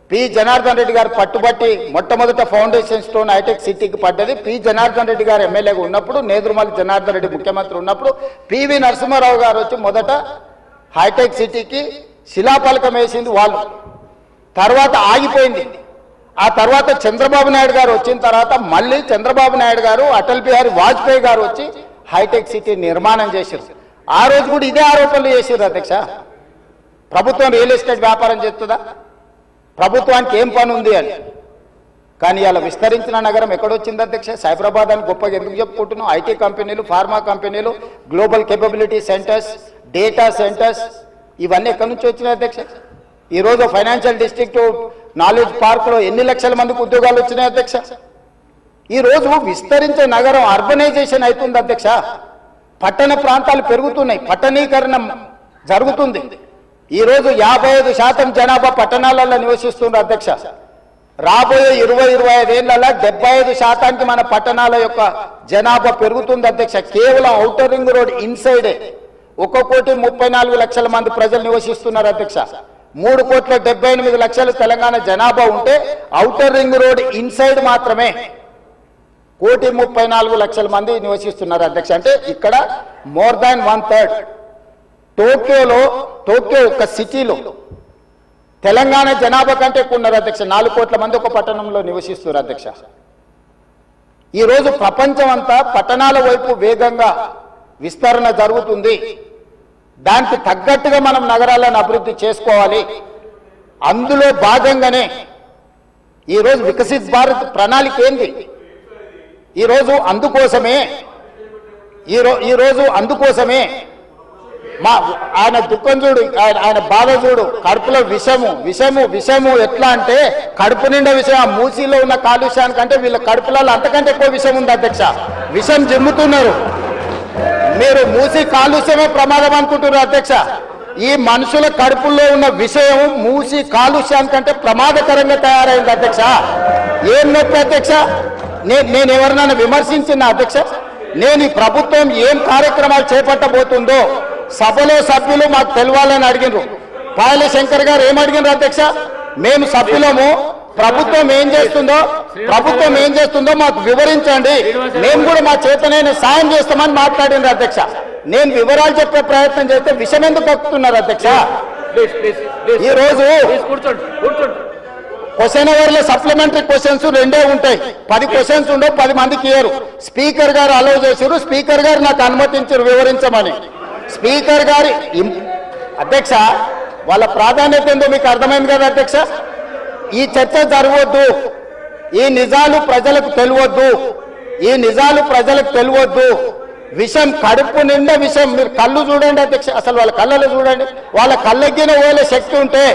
పి జనార్దన్ రెడ్డి గారు పట్టుబట్టి మొట్టమొదట ఫౌండేషన్ స్టోన్ హైటెక్ సిటీకి పడ్డది. పి జనార్దన్ రెడ్డి గారు ఎమ్మెల్యేగా ఉన్నప్పుడు, నేదురుమల్లి జనార్దన్ రెడ్డి ముఖ్యమంత్రి ఉన్నప్పుడు పివి నరసింహారావు గారు వచ్చి మొదట హైటెక్ సిటీకి శిలాఫలకం వేసింది వాళ్ళు. తర్వాత ఆగిపోయింది. ఆ తర్వాత చంద్రబాబు నాయుడు గారు వచ్చిన తర్వాత మళ్ళీ చంద్రబాబు నాయుడు గారు, అటల్ బిహారీ వాజ్పేయి గారు వచ్చి హైటెక్ సిటీ నిర్మాణం చేశారు. ఆ రోజు కూడా ఇదే ఆరోపణలు చేశారు అధ్యక్ష. ప్రభుత్వం రియల్ ఎస్టేట్ వ్యాపారం చేస్తుందా, ప్రభుత్వానికి ఏం పని ఉంది అని. కానీ ఇలా విస్తరించిన నగరం ఎక్కడొచ్చింది అధ్యక్ష? సైబరాబాద్ అని గొప్పగా ఎందుకు చెప్పుకుంటున్నాం? ఐటీ కంపెనీలు, ఫార్మా కంపెనీలు, global capability centres, data centres, ఇవన్నీ ఎక్కడి నుంచి వచ్చినాయి అధ్యక్ష? ఈరోజు ఫైనాన్షియల్ డిస్ట్రిక్ట్ నాలెడ్జ్ పార్క్లో ఎన్ని లక్షల మందికి ఉద్యోగాలు వచ్చినాయి అధ్యక్ష? ఈరోజు విస్తరించే నగరం అర్బనైజేషన్ అవుతుంది అధ్యక్ష. పట్టణ ప్రాంతాలు పెరుగుతున్నాయి, పట్టణీకరణ జరుగుతుంది. ఈరోజు 55% జనాభా పట్టణాలలో నివసిస్తున్నారు అధ్యక్ష. రాబోయే 20-25 ఏళ్లలో 75% మన పట్టణాల యొక్క జనాభా పెరుగుతుంది అధ్యక్ష. కేవలం ఔటర్ రింగ్ రోడ్ ఇన్సైడే 1,34,00,000 మంది ప్రజలు నివసిస్తున్నారు అధ్యక్ష. 3,78,00,000 తెలంగాణ జనాభా ఉంటే ఔటర్ రింగ్ రోడ్ ఇన్సైడ్ మాత్రమే 1,34,00,000 మంది నివసిస్తున్నారు అధ్యక్ష. అంటే ఇక్కడ మోర్ దాన్ 1/3. టోక్యో ఒక సిటీలో తెలంగాణ జనాభా కంటే ఎక్కువ ఉన్నారు అధ్యక్ష. 4 కోట్ల మంది ఒక పట్టణంలో నివసిస్తున్నారు అధ్యక్ష. ఈరోజు ప్రపంచం అంతా పట్టణాల వైపు వేగంగా విస్తరణ జరుగుతుంది. దానికి తగ్గట్టుగా మనం నగరాలను అభివృద్ధి చేసుకోవాలి. అందులో భాగంగానే ఈరోజు వికసిత్ భారత్ ప్రణాళిక ఏంది? ఈరోజు అందుకోసమే మా ఆయన దుఃఖం చూడు, ఆయన బాధ చూడు, కడుపులో విషము ఎట్లా అంటే కడుపు నిండా విషయం. ఆ మూసీలో ఉన్న కాలుష్యానికంటే వీళ్ళ కడుపులలో అంతకంటే ఎక్కువ విషయం ఉంది అధ్యక్ష. విషం జిమ్ముతున్నారు. మీరు మూసీ కాలుష్యమే ప్రమాదం అనుకుంటున్నారు అధ్యక్ష. ఈ మనుషుల కడుపుల్లో ఉన్న విషయం మూసీ కాలుష్యానికంటే ప్రమాదకరంగా తయారైంది అధ్యక్ష. ఏం నొప్పి అధ్యక్ష? నేను ఎవరినైనా విమర్శించిన అధ్యక్ష? నేను ఈ ప్రభుత్వం ఏం కార్యక్రమాలు చేపట్టబోతుందో సభలో సభ్యులు మాకు తెలవాలని అడిగినారు. పాయల శంకర్ గారు ఏమడిగినారు అధ్యక్ష? మేము సభ్యులము, ప్రభుత్వం ఏం చేస్తుందో మాకు వివరించండి, మేము కూడా మా చేతనైన సాయం చేస్తామని మాట్లాడినారు అధ్యక్ష. నేను వివరాలు చెప్పే ప్రయత్నం చేస్తే విషయం ఎందుకు కక్కుతున్నారు అధ్యక్ష? ఈరోజు క్వశ్చన్ అవర్లో సప్లిమెంటరీ క్వశ్చన్స్ 2 ఉంటాయి. 10 క్వశ్చన్స్ ఉండవు, 10 మందికి ఇయ్యరు. స్పీకర్ గారు అలౌ చేశారు, స్పీకర్ గారు నాకు అనుమతించారు వివరించమని. స్పీకర్ గారి అధ్యక్ష వాళ్ళ ప్రాధాన్యత ఏందో మీకు అర్థమైంది కదా అధ్యక్ష. ఈ చర్చ జరగవద్దు, ఈ నిజాలు ప్రజలకు తెలియవద్దు. విషం కడుపు నిండా విషం. మీరు కళ్ళు చూడండి అధ్యక్ష, అసలు వాళ్ళ కళ్ళలో చూడండి. వాళ్ళ కళ్ళెక్కిన ఓలే శక్తి ఉంటే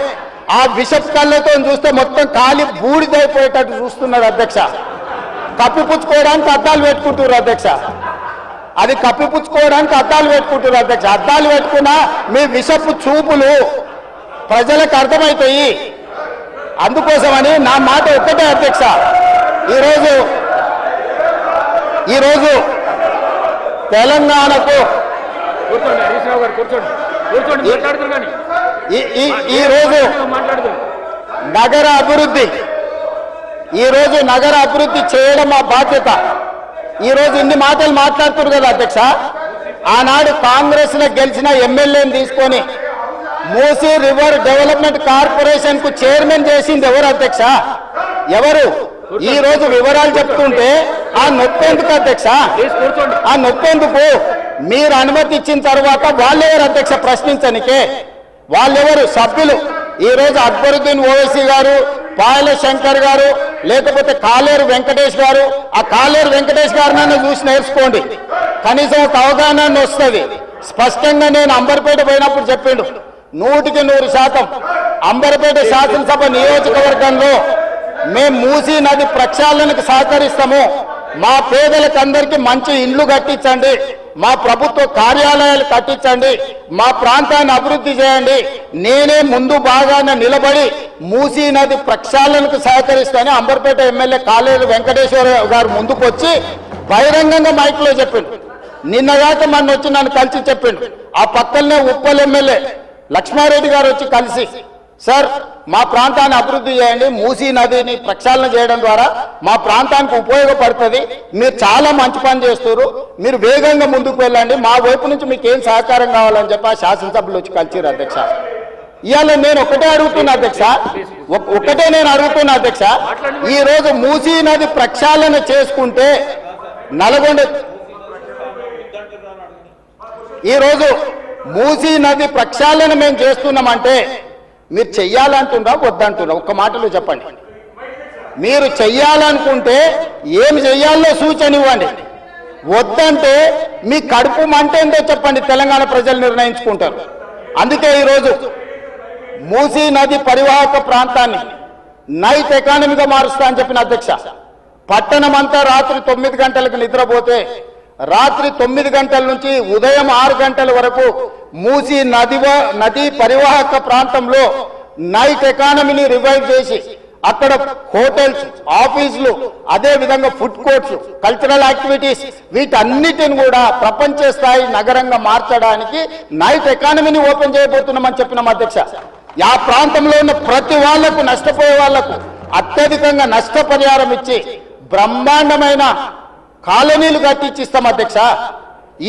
ఆ విషపు కళ్ళతో చూస్తే మొత్తం కాలి బూడిదైపోయేటట్టు చూస్తున్నారు అధ్యక్ష. కప్పిపుచ్చుకోవడానికి అద్దాలు పెట్టుకుంటున్నారు అధ్యక్ష. అద్దాలు పెట్టుకున్నా మీ విషపు చూపులు ప్రజలకు అర్థమవుతాయి. అందుకోసమని నా మాట ఒక్కటే అధ్యక్ష. ఈరోజు తెలంగాణకు ఈరోజు నగర అభివృద్ధి చేయడం మా బాధ్యత. ఈరోజు ఇన్ని మాటలు మాట్లాడుతున్నారు కదా అధ్యక్ష. ఆనాడు కాంగ్రెస్ లో గెలిచిన ఎమ్మెల్యేని తీసుకొని మూసీ రివర్ డెవలప్మెంట్ కార్పొరేషన్ కు చైర్మన్ చేసింది ఎవరు అధ్యక్ష? ఎవరు? ఈ రోజు వివరాలు చెప్తుంటే ఆ నొప్పెందుకు అధ్యక్ష? మీరు అనుమతి ఇచ్చిన తర్వాత వాళ్ళెవరు అధ్యక్ష ప్రశ్నించనికే? వాళ్ళెవరు సభ్యులు? ఈ రోజు అక్బరుద్దీన్ ఓవైసీ గారు, పాయల శంకర్ గారు, లేకపోతే కాలేరు వెంకటేష్ గారు. ఆ కాలేరు వెంకటేష్ గారినైనా చూసి నేర్చుకోండి, కనీసం ఒక అవగాహన వస్తుంది. స్పష్టంగా నేను అంబర్పేట పోయినప్పుడు చెప్పిండు, 100% అంబర్పేట శాసనసభ నియోజకవర్గంలో మేము మూసీ నది ప్రక్షాళనకు సహకరిస్తాము. మా పేదలకు అందరికీ మంచి ఇండ్లు కట్టించండి, మా ప్రభుత్వ కార్యాలయాలు కట్టించండి, మా ప్రాంతాన్ని అభివృద్ధి చేయండి. నేనే ముందు భాగాన నిలబడి మూసీ నది ప్రక్షాళనకు సహకరిస్తానని అంబర్పేట ఎమ్మెల్యే కాలేరు వెంకటేశ్వర గారు ముందుకు వచ్చి బహిరంగంగా మైక్లో చెప్పిండు. నిన్నగాక మొన్న వచ్చి నన్ను కలిసి చెప్పిండు. ఆ పక్కనే ఉప్పల్ ఎమ్మెల్యే లక్ష్మారెడ్డి గారు వచ్చి కలిసి, సార్ మా ప్రాంతాన్ని అభివృద్ధి చేయండి, మూసీ నదిని ప్రక్షాళన చేయడం ద్వారా మా ప్రాంతానికి ఉపయోగపడుతుంది, మీరు చాలా మంచి పని చేస్తారు, మీరు వేగంగా ముందుకు వెళ్ళండి, మా వైపు నుంచి మీకు ఏం సహకారం కావాలని చెప్పి ఆ శాసనసభ్యులు వచ్చి కలిసిరు అధ్యక్ష. ఇవాళ నేను ఒకటే అడుగుతున్నా అధ్యక్ష, ఈ రోజు మూసీ నది ప్రక్షాళన చేసుకుంటే ఈరోజు మూసీ నది ప్రక్షాళన మేము చేస్తున్నామంటే మీరు చెయ్యాలంటున్నా వద్దంటున్నా? ఒక్క మాటలో చెప్పండి. మీరు చెయ్యాలనుకుంటే ఏమి చెయ్యాలో సూచన ఇవ్వండి, వద్దంటే మీ కడుపు మంట ఏందో చెప్పండి, తెలంగాణ ప్రజలు నిర్ణయించుకుంటారు. అందుకే ఈరోజు మూసీ నది పరివాహక ప్రాంతాన్ని నైట్ ఎకానమీగా మారుస్తా అని చెప్పిన అధ్యక్ష. పట్టణం అంతా రాత్రి 9 గంటలకు నిద్రపోతే రాత్రి 9 గంటల నుంచి ఉదయం 6 గంటల వరకు మూసీ నది పరివాహక ప్రాంతంలో నైట్ ఎకానమీని రివైవ్ చేసి అక్కడ హోటల్స్, ఆఫీసులు, అదే విధంగా ఫుడ్ కోర్ట్స్, కల్చరల్ యాక్టివిటీస్ వీటన్నిటిని కూడా ప్రపంచ స్థాయి నగరంగా మార్చడానికి నైట్ ఎకానమీని ఓపెన్ చేయబోతున్నామని చెప్పినాం అధ్యక్ష. ఆ ప్రాంతంలో ఉన్న ప్రతి వాళ్లకు, నష్టపోయే వాళ్లకు అత్యధికంగా నష్టపరిహారం ఇచ్చి బ్రహ్మాండమైన కాలనీలు కట్టించిస్తాం అధ్యక్ష.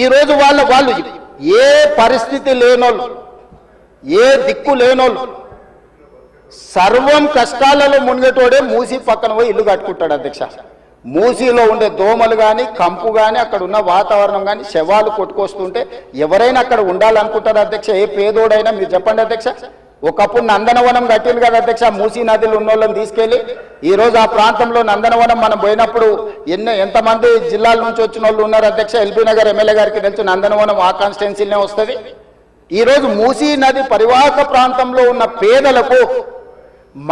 ఈరోజు వాళ్ళు ఏ పరిస్థితి లేనోళ్ళు, ఏ దిక్కు లేనోళ్ళు, సర్వం కష్టాలలో మునిగేటోడే మూసి పక్కన పోయి ఇల్లు కట్టుకుంటాడు అధ్యక్ష. మూసీలో ఉండే దోమలు కానీ కంపు కానీ అక్కడ ఉన్న వాతావరణం కానీ శవాలు కొట్టుకొస్తుంటే ఎవరైనా అక్కడ ఉండాలనుకుంటారు అధ్యక్ష. ఏ పేదోడైనా మీరు చెప్పండి అధ్యక్ష. ఒకప్పుడు నందనవనం కట్టింది కదా అధ్యక్ష, మూసీ నదిలో ఉన్న వాళ్ళని తీసుకెళ్లి. ఈ రోజు ఆ ప్రాంతంలో నందనవనం మనం పోయినప్పుడు ఎంతమంది జిల్లాల నుంచి వచ్చిన వాళ్ళు ఉన్నారు అధ్యక్ష. ఎల్బీ నగర్ ఎమ్మెల్యే గారికి తెలుసు, నందనవనం ఆ కాన్స్టిట్యున్సీలోనే వస్తుంది. ఈ రోజు మూసీ నది పరివాహక ప్రాంతంలో ఉన్న పేదలకు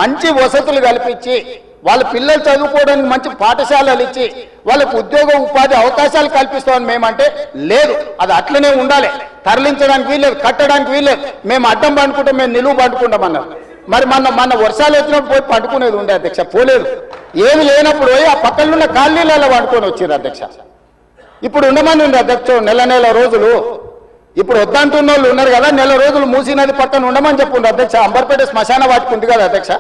మంచి వసతులు కల్పించి వాళ్ళ పిల్లలు చదువుకోవడానికి మంచి పాఠశాలలు ఇచ్చి వాళ్ళకు ఉద్యోగ ఉపాధి అవకాశాలు కల్పిస్తామని మేమంటే లేదు, అది అట్లనే ఉండాలి, తరలించడానికి వీల్లేదు, కట్టడానికి వీల్లేదు, మేము అడ్డం పండుకుంటాం, మేము నిలువు పండుకుంటామన్నారు. మరి మన వర్షాలు వచ్చినప్పుడు పోయి పండుకునేది ఉండే అధ్యక్ష, పోలేదు. ఏమి లేనప్పుడు పోయి ఆ పక్కన ఉన్న కాలనీలలో పండుకొని వచ్చారు అధ్యక్ష. ఇప్పుడు ఉండమని ఉంది అధ్యక్ష నెల రోజులు. ఇప్పుడు వద్దంటున్న వాళ్ళు ఉన్నారు కదా, నెల రోజులు మూసీ నది పక్కన ఉండమని చెప్పుండ్రు అధ్యక్ష. అంబర్పేట శ్మశాన వాటిక ఉంది కదా అధ్యక్ష,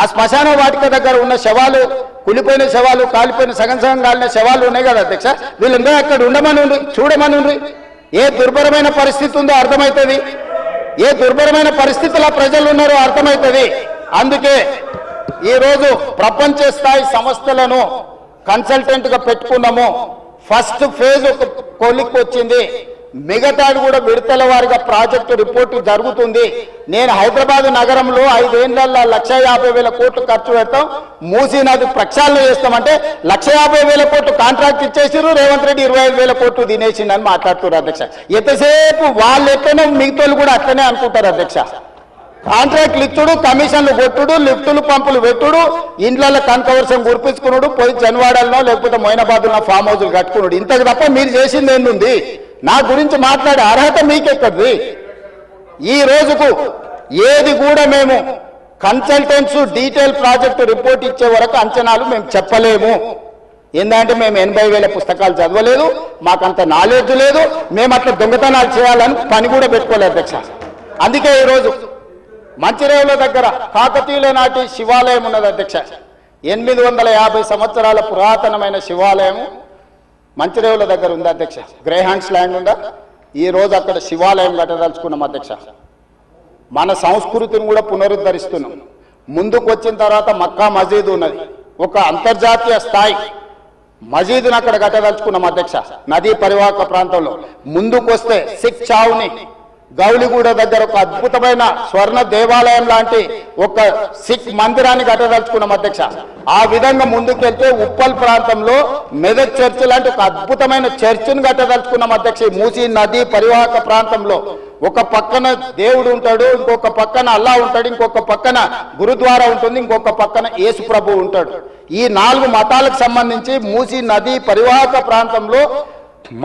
ఆ శ్మశాన వాటిక దగ్గర ఉన్న శవాలు, కులిపోయిన శవాలు, కాలిపోయిన సగం కాలిన శవాలు ఉన్నాయి కదా అధ్యక్ష, వీళ్ళందరూ అక్కడ ఉండమని ఉండ్రి, చూడమని ఉండ్రి. ఏ దుర్భరమైన పరిస్థితి ఉందో అర్థమవుతుంది, ఏ దుర్భరమైన పరిస్థితుల్లో ప్రజలు ఉన్నారో అర్థమవుతుంది. అందుకే ఈరోజు ప్రపంచ స్థాయి సంస్థలను కన్సల్టెంట్గా పెట్టుకున్నాము. ఫస్ట్ ఫేజ్ ఒక కొలిక్కి వచ్చింది, మిగతాది కూడా విడతల వారిగా ప్రాజెక్టు రిపోర్టు జరుగుతుంది. నేను హైదరాబాద్ నగరంలో 5 ఏళ్లలో 1,50,000 కోట్లు ఖర్చు పెడతాం, మూసీ నది ప్రక్షాళన చేస్తామంటే 1,50,000 కోట్లు కాంట్రాక్ట్ ఇచ్చేసారు, రేవంత్ రెడ్డి 25,000 కోట్లు తినేసిండని మాట్లాడుతున్నారు అధ్యక్ష. ఎంతసేపు వాళ్ళు ఎట్లనో మిగతాలు కూడా అట్లనే అనుకుంటారు అధ్యక్ష. కాంట్రాక్ట్లు ఇచ్చుడు, కమిషన్లు కొట్టుడు, లిఫ్టులు పంపులు పెట్టుడు, ఇండ్లలో కనకవర్షం గురిపించుకున్నాడు, పోయి జన్వాడలనో లేకపోతే మొయినాబాద్లో ఫామ్ హౌజులు కట్టుకున్నాడు. ఇంతకు తప్ప మీరు చేసింది ఏంది? నా గురించి మాట్లాడే అర్హత మీకెక్కడిది? ఈ రోజుకు ఏది కూడా మేము కన్సల్టెంట్స్ డీటెయిల్ ప్రాజెక్టు రిపోర్ట్ ఇచ్చే వరకు అంచనాలు మేము చెప్పలేము. ఏంటంటే మేము 80,000 పుస్తకాలు చదవలేదు, మాకంత నాలెడ్జ్ లేదు, మేము అట్లా దొంగతనాలు చేయాలని పని కూడా పెట్టుకోలేదు అధ్యక్ష. అందుకే ఈరోజు మంచిరేవుల దగ్గర కాకతీయుల నాటి శివాలయం ఉన్నది అధ్యక్ష. 850 సంవత్సరాల పురాతనమైన శివాలయం మంచిరేవుల దగ్గర ఉంది అధ్యక్ష. గ్రేహాండ్స్ ల్యాండ్ ఉందా, ఈ రోజు అక్కడ శివాలయం కట్టదలుచుకున్నాం అధ్యక్ష. మన సంస్కృతిని కూడా పునరుద్ధరిస్తున్నాం. ముందుకు వచ్చిన తర్వాత మక్కా మసీదు ఉన్నది, ఒక అంతర్జాతీయ స్థాయి మసీదును అక్కడ కట్టదలుచుకున్నాం అధ్యక్ష. నదీ పరివాహక ప్రాంతంలో ముందుకు వస్తే సిక్ చావుని గౌలిగూడ దగ్గర ఒక అద్భుతమైన స్వర్ణ దేవాలయం లాంటి ఒక సిక్ మందిరాన్ని కట్టదలుచుకున్నాం అధ్యక్ష. ఆ విధంగా ముందుకెళ్తే ఉప్పల్ ప్రాంతంలో మెదక్ చర్చ్ లాంటి ఒక అద్భుతమైన చర్చిని కట్టదలుచుకున్నాం అధ్యక్ష. మూసీ నది పరివాహక ప్రాంతంలో ఒక పక్కన దేవుడు ఉంటాడు, ఇంకొక పక్కన అల్లా ఉంటాడు, ఇంకొక పక్కన గురుద్వారా ఉంటుంది, ఇంకొక పక్కన యేసు ప్రభు ఉంటాడు. ఈ 4 మతాలకు సంబంధించి మూసీ నది పరివాహక ప్రాంతంలో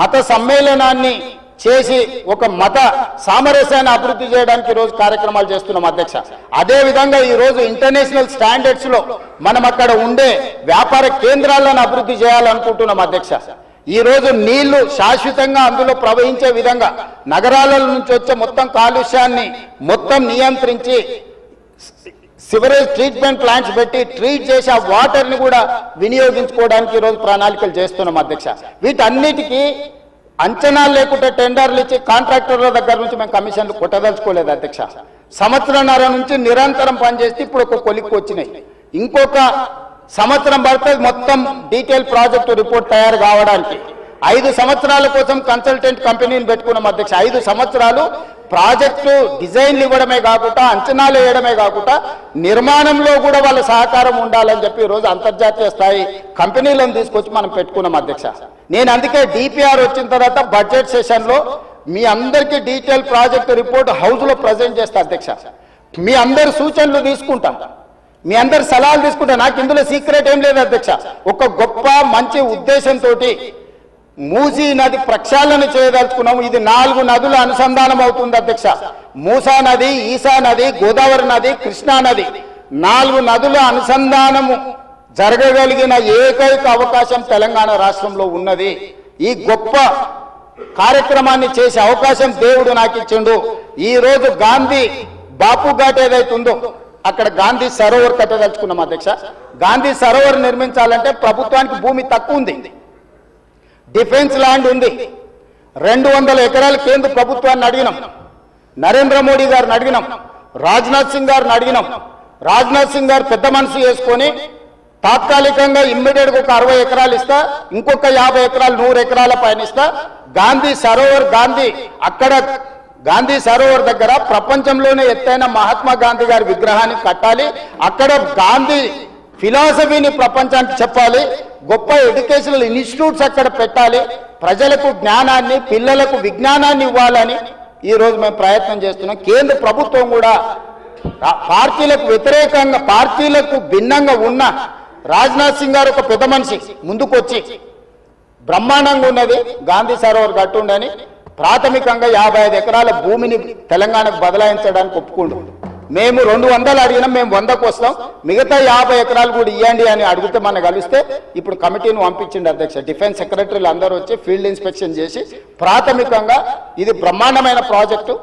మత సమ్మేళనాన్ని చేసి ఒక మత సామరస్యాన్ని అభివృద్ధి చేయడానికి ఈరోజు కార్యక్రమాలు చేస్తున్నాం అధ్యక్ష. అదేవిధంగా ఈరోజు ఇంటర్నేషనల్ స్టాండర్డ్స్ లో మనం అక్కడ ఉండే వ్యాపార కేంద్రాలను అభివృద్ధి చేయాలనుకుంటున్నాం అధ్యక్ష. ఈ రోజు నీళ్లు శాశ్వతంగా అందులో ప్రవహించే విధంగా నగరాల నుంచి వచ్చే మొత్తం కాలుష్యాన్ని మొత్తం నియంత్రించి సివరేజ్ ట్రీట్మెంట్ ప్లాంట్స్ పెట్టి ట్రీట్ చేసి ఆ వాటర్ని కూడా వినియోగించుకోవడానికి ఈరోజు ప్రణాళికలు చేస్తున్నాం అధ్యక్ష. వీటన్నిటికీ అంచనాలు లేకుండా టెండర్లు ఇచ్చి కాంట్రాక్టర్ల దగ్గర నుంచి మేము కమిషన్లు కొట్టదలుచుకోలేదు అధ్యక్ష. సంవత్సరంన్నర నుంచి నిరంతరం పనిచేస్తే ఇప్పుడు ఒక కొలిక్కి వచ్చినాయి. ఇంకొక సంవత్సరం పడుతుంది మొత్తం డీటెయిల్ ప్రాజెక్టు రిపోర్ట్ తయారు కావడానికి. 5 సంవత్సరాల కోసం కన్సల్టెంట్ కంపెనీని పెట్టుకున్నాం అధ్యక్ష. 5 సంవత్సరాలు ప్రాజెక్టు డిజైన్లు ఇవ్వడమే కాకుండా, అంచనాలు వేయడమే కాకుండా, నిర్మాణంలో కూడా వాళ్ళ సహకారం ఉండాలని చెప్పి ఈరోజు అంతర్జాతీయ స్థాయి కంపెనీలను తీసుకొచ్చి మనం పెట్టుకున్నాం అధ్యక్ష. నేను అందుకే డిపిఆర్ వచ్చిన తర్వాత బడ్జెట్ సెషన్లో మీ అందరికీ డీటెయిల్ ప్రాజెక్టు రిపోర్ట్ హౌస్లో ప్రజెంట్ చేస్తా అధ్యక్ష. మీ అందరి సూచనలు తీసుకుంటాం, మీ అందరి సలహాలు తీసుకుంటా. నాకు ఇందులో సీక్రెట్ ఏం లేదు అధ్యక్ష. ఒక గొప్ప మంచి ఉద్దేశంతో మూసీ నది ప్రక్షాళన చేయదలుచుకున్నాము. ఇది 4 నదుల అనుసంధానం అవుతుంది అధ్యక్ష. మూసా నది, ఈసా నది, గోదావరి నది, కృష్ణా నది, 4 నదుల అనుసంధానము జరగగలిగిన ఏకైక అవకాశం తెలంగాణ రాష్ట్రంలో ఉన్నది. ఈ గొప్ప కార్యక్రమాన్ని చేసే అవకాశం దేవుడు నాకు ఇచ్చిండు. ఈ రోజు గాంధీ బాపు ఘాట్ ఏదైతుందో అక్కడ గాంధీ సరోవర్ కట్టదలుచుకున్నాం అధ్యక్ష. గాంధీ సరోవర్ నిర్మించాలంటే ప్రభుత్వానికి భూమి తక్కువ ఉంది, డిఫెన్స్ ల్యాండ్ ఉంది. 200 ఎకరాలు కేంద్ర ప్రభుత్వాన్ని అడిగినాం, నరేంద్ర మోడీ గారిని అడిగినాం, రాజ్నాథ్ సింగ్ గారిని అడిగినాం. రాజ్నాథ్ సింగ్ గారు పెద్ద మనసు చేసుకొని తాత్కాలికంగా ఇమ్మీడియట్గా ఒక 60 ఎకరాలు ఇస్తా, ఇంకొక 50 ఎకరాలు 100 ఎకరాల పైన ఇస్తా. గాంధీ సరోవర్ అక్కడ గాంధీ సరోవర్ దగ్గర ప్రపంచంలోనే ఎత్తైన మహాత్మా గాంధీ గారి విగ్రహాన్ని కట్టాలి. అక్కడ గాంధీ ఫిలాసఫీని ప్రపంచానికి చెప్పాలి. గొప్ప ఎడ్యుకేషనల్ ఇన్స్టిట్యూట్స్ అక్కడ పెట్టాలి. ప్రజలకు జ్ఞానాన్ని, పిల్లలకు విజ్ఞానాన్ని ఇవ్వాలని ఈరోజు మేము ప్రయత్నం చేస్తున్నాం. కేంద్ర ప్రభుత్వం కూడా పార్టీలకు వ్యతిరేకంగా, పార్టీలకు భిన్నంగా ఉన్న రాజ్నాథ్ సింగ్ గారు ఒక పెద్ద మనిషి ముందుకొచ్చి బ్రహ్మాండంగా ఉన్నది గాంధీ సరోవర్ కట్టుండని ప్రాథమికంగా 55 ఎకరాల భూమిని తెలంగాణకు బదలాయించడానికి ఒప్పుకుంటు. మేము 200 అడిగినాం, మేము 100కు వస్తాం, మిగతా 50 ఎకరాలు కూడా ఇవ్వండి అని అడిగితే మనం కలిస్తే ఇప్పుడు కమిటీని పంపించింది అధ్యక్ష. డిఫెన్స్ సెక్రటరీలు అందరూ వచ్చి ఫీల్డ్ ఇన్స్పెక్షన్ చేసి ప్రాథమికంగా ఇది బ్రహ్మాండమైన ప్రాజెక్టు,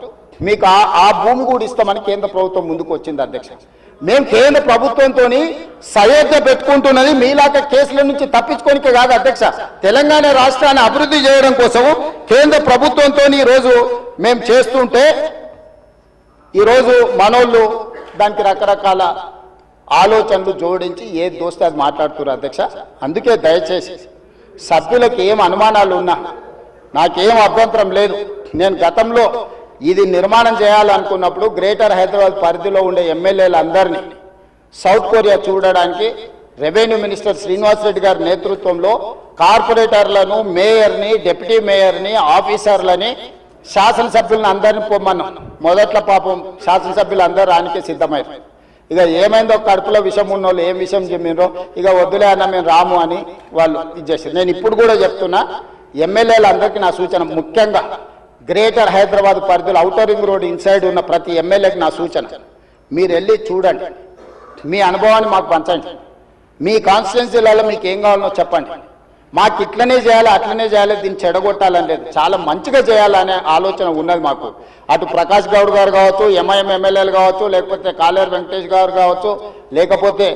మీకు ఆ భూమి కూడా ఇస్తామని కేంద్ర ప్రభుత్వం ముందుకు వచ్చింది అధ్యక్ష. మేము కేంద్ర ప్రభుత్వంతో సయోధ్య పెట్టుకుంటున్నది మీలాక కేసుల నుంచి తప్పించుకోనికే కాదు అధ్యక్ష, తెలంగాణ రాష్ట్రాన్ని అభివృద్ధి చేయడం కోసం కేంద్ర ప్రభుత్వంతో ఈరోజు మేము చేస్తుంటే ఈరోజు మనోళ్ళు దానికి రకరకాల ఆలోచనలు జోడించి ఏది దోస్తే అది మాట్లాడుతున్నారు అధ్యక్ష. అందుకే దయచేసి సభ్యులకు ఏం అనుమానాలు ఉన్నా నాకేం అభ్యంతరం లేదు. నేను గతంలో ఇది నిర్మాణం చేయాలనుకున్నప్పుడు గ్రేటర్ హైదరాబాద్ పరిధిలో ఉండే ఎమ్మెల్యేలందరినీ సౌత్ కొరియా చూడడానికి రెవెన్యూ మినిస్టర్ శ్రీనివాస్ రెడ్డి గారి నేతృత్వంలో కార్పొరేటర్లను, మేయర్ని, డిప్యూటీ మేయర్ని, ఆఫీసర్లని, శాసనసభ్యులను అందరినీ పొమ్మన్నాం. మొదట్లో పాపం శాసనసభ్యులు అందరూ రానికే సిద్ధమయ్యారు. ఇక ఏమైందో కడుపులో విషం ఉన్న వాళ్ళు ఏం విషయం చెప్పినరో ఇక వద్దులే అన్న మేము రాము అని వాళ్ళు ఇచ్చేసారు. నేను ఇప్పుడు కూడా చెప్తున్నా, ఎమ్మెల్యేలందరికీ నా సూచన, ముఖ్యంగా గ్రేటర్ హైదరాబాద్ పరిధిలో ఔటర్ రింగ్ రోడ్ ఇన్సైడ్ ఉన్న ప్రతి ఎమ్మెల్యేకి నా సూచన, మీరు వెళ్ళి చూడండి, మీ అనుభవాన్ని మాకు పంచండి, మీ కాన్స్టిట్యున్సీలలో మీకు ఏం కావాలో చెప్పండి. మాకు ఇట్లనే చేయాలి, అట్లనే చేయాలి, దీన్ని చెడగొట్టాలని లేదు, చాలా మంచిగా చేయాలనే ఆలోచన ఉన్నది మాకు. అటు ప్రకాష్ గౌడ్ గారు కావచ్చు, ఎంఐఎం ఎమ్మెల్యేలు కావచ్చు, లేకపోతే కాలేరు వెంకటేష్ గారు కావచ్చు, లేకపోతే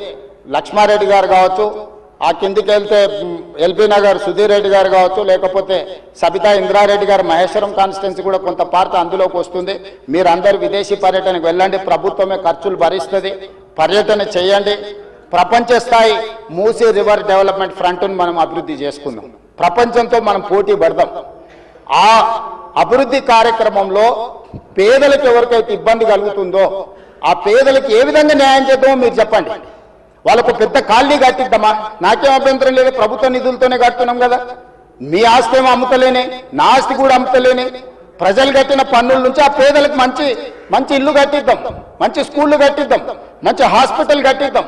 లక్ష్మారెడ్డి గారు కావచ్చు, ఆ కిందికి వెళ్తే ఎల్బీ నగర్ సుధీర్ రెడ్డి గారు కావచ్చు, లేకపోతే సబితా ఇంద్రారెడ్డి గారు మహేశ్వరం కాన్స్టిట్యున్సీ కూడా కొంత పార్ట్ అందులోకి వస్తుంది. మీరందరూ విదేశీ పర్యటనకు వెళ్ళండి, ప్రభుత్వమే ఖర్చులు భరిస్తుంది, పర్యటన చేయండి. ప్రపంచ స్థాయి మూసీ రివర్ డెవలప్మెంట్ ఫ్రంట్ను మనం అభివృద్ధి చేసుకుందాం, ప్రపంచంతో మనం పోటీ పడదాం. ఆ అభివృద్ధి కార్యక్రమంలో పేదలకు ఎవరికైతే ఇబ్బంది కలుగుతుందో ఆ పేదలకు ఏ విధంగా న్యాయం చేద్దామో మీరు చెప్పండి. వాళ్ళకు పెద్ద కాలనీ కట్టిద్దామా, నాకేం అభ్యంతరం లేదు, ప్రభుత్వ నిధులతోనే కడుతున్నాం కదా. మీ ఆస్తి ఏమో అమ్ముతలేనే, నా ఆస్తి కూడా అమ్ముతలేనే, ప్రజలు కట్టిన పన్నుల నుంచి ఆ పేదలకు మంచి మంచి ఇల్లు కట్టిద్దాం, మంచి స్కూళ్ళు కట్టిద్దాం, మంచి హాస్పిటల్ కట్టిద్దాం,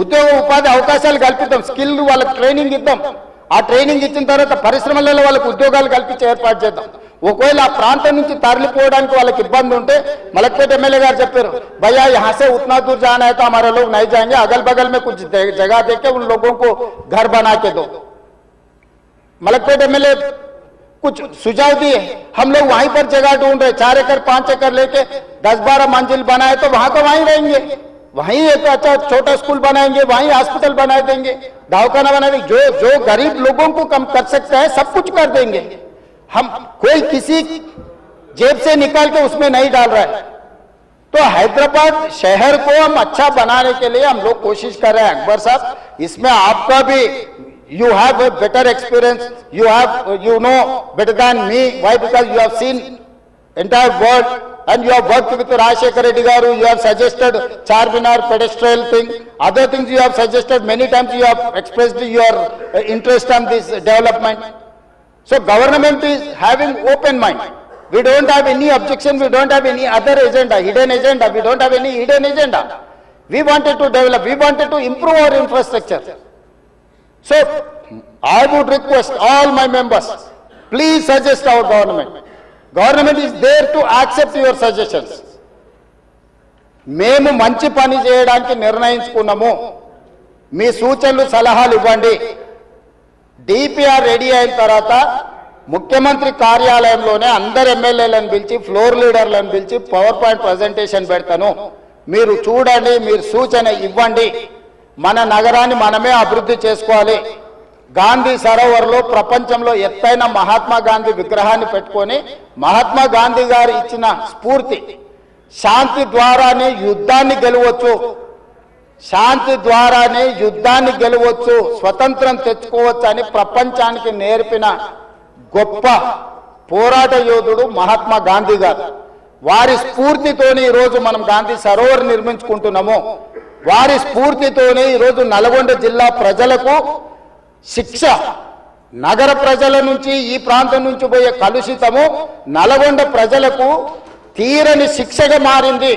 ఉద్యోగ ఉపాధి అవకాశాలు కల్పిద్దాం, స్కిల్ వాళ్ళకి ట్రైనింగ్ ఇద్దాం. ఆ ట్రైనింగ్ ఇచ్చిన తర్వాత పరిశ్రమలలో వాళ్ళకి ఉద్యోగాలు కల్పించి ఏర్పాటు చేద్దాం. ఒకవేళ ఆ ప్రాంతం నుంచి తరలిపోవడానికి వాళ్ళకి ఇబ్బంది ఉంటే మలక్పేట ఎమ్మెల్యే గారు చెప్పారు, भैया यहाँ से उतना दूर जाना है तो हमारे लोग नहीं जाएंगे, अगल बगल में कुछ जगह देके उन लोगों को घर बना के दो. मलकपेट एमएलए कुछ सुझाव दिए, हम लोग वहीं पर जगह ढूंढ रहे, 4 एकड़ 5 एकड़ लेके 10-12 मंजिल बनाए तो वहां को वहीं रहेंगे, वहीं एक अच्छा छोटा स्कूल बनाएंगे, वहीं हॉस्पिटल बना देंगे, दवाखाना बना देंगे. जो गरीब लोगों को कम कर सकता है सब कुछ कर देंगे. हम कोई किसी जेब से निकाल के उसमें नहीं डाल रहा है. तो हैदराबाद शहर को हम अच्छा बनाने के लिए हम लोग कोशिश कर रहे हैं. अकबर साहब, इसमें आपका भी you have a better experience, you know better than me. Why? Because you have seen entire world and you have worked with Rajshekar Reddy garu, you have suggested Charminar pedestrian thing, other things you have suggested many times, you have expressed your interest on this development. So government is having open mind. We don't have any objection, we don't have any other agenda, hidden agenda, we don't have any hidden agenda. We wanted to develop, we wanted to improve our infrastructure. So I would request all my members, please suggest our government. Government is there to accept your suggestions. మేము మంచి పని చేయడానికి నిర్ణయించుకున్నాము, మీ సూచనలు సలహాలు ఇవ్వండి. డిపిఆర్ రెడీ అయిన తర్వాత ముఖ్యమంత్రి కార్యాలయంలోనే అందరు ఎమ్మెల్యేలను పిలిచి, ఫ్లోర్ లీడర్లను పిలిచి పవర్ పాయింట్ ప్రజెంటేషన్ పెడతాను, మీరు చూడండి, మీరు సూచన ఇవ్వండి. మన నగరాన్ని మనమే అభివృద్ధి చేసుకోవాలి. గాంధీ సరోవర్లో ప్రపంచంలో ఎత్తైన మహాత్మా గాంధీ విగ్రహాన్ని పెట్టుకొని మహాత్మా గాంధీ గారు ఇచ్చిన స్ఫూర్తి, శాంతి ద్వారానే యుద్ధాన్ని గెలవచ్చు, శాంతి ద్వారానే యుద్ధాన్ని గెలవచ్చు, స్వతంత్రం తెచ్చుకోవచ్చు అని ప్రపంచానికి నేర్పిన గొప్ప పోరాట యోధుడు మహాత్మా గాంధీ గారు. వారి స్ఫూర్తితోనే ఈరోజు మనం గాంధీ సరోవర్ నిర్మించుకుంటున్నాము. వారి స్ఫూర్తితోనే ఈరోజు నల్గొండ జిల్లా ప్రజలకు శిక్ష, నగర ప్రజల నుంచి ఈ ప్రాంతం నుంచి పోయే కలుషితము నల్గొండ ప్రజలకు తీరని శిక్షగా మారింది.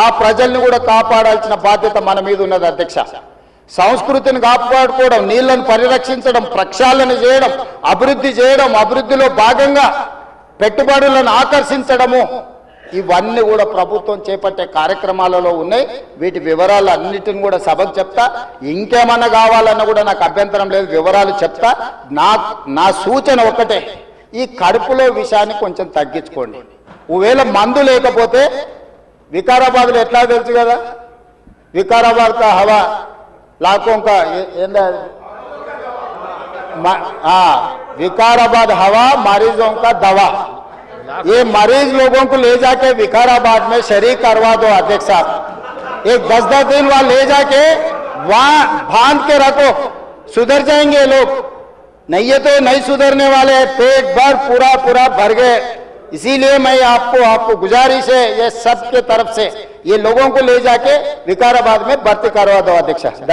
ఆ ప్రజల్ని కూడా కాపాడాల్సిన బాధ్యత మన మీద ఉన్నది అధ్యక్ష. సంస్కృతిని కాపాడుకోవడం, నీళ్లను పరిరక్షించడం, ప్రక్షాళన చేయడం, అభివృద్ధి చేయడం, అభివృద్ధిలో భాగంగా పెట్టుబడులను ఆకర్షించడము, ఇవన్నీ కూడా ప్రభుత్వం చేపట్టే కార్యక్రమాలలో ఉన్నాయి. వీటి వివరాలు అన్నిటిని కూడా సభకు చెప్తా. ఇంకేమన్నా కావాలన్నా కూడా నాకు అభ్యంతరం లేదు, వివరాలు చెప్తా. నా సూచన ఒక్కటే, ఈ కడుపులో విషయాన్ని కొంచెం తగ్గించుకోండి. ఒకవేళ మందు లేకపోతే వికారాబాద్లో ఎట్లా తెలుసు కదా, వికారాబాద్ కా హవా लाखों का विकाराबाद हवा मरीजों का दवा। ये मरीज लोगों को ले जाके विकाराबाद में शरीक करवा दो अध्यक्ष साहब। एक 10-10 दिन वहां ले जाके वहां बांध के रखो, सुधर जाएंगे लोग। नहीं ये तो नहीं सुधरने वाले, पेट भर पूरा भर गए। इसीलिए मैं आपको गुजारिश है ये सब के तरफ से, ये लोगों को ले जाके विकाराबाद में भर्ती करवा दो अध्यक्ष। धन्यवाद।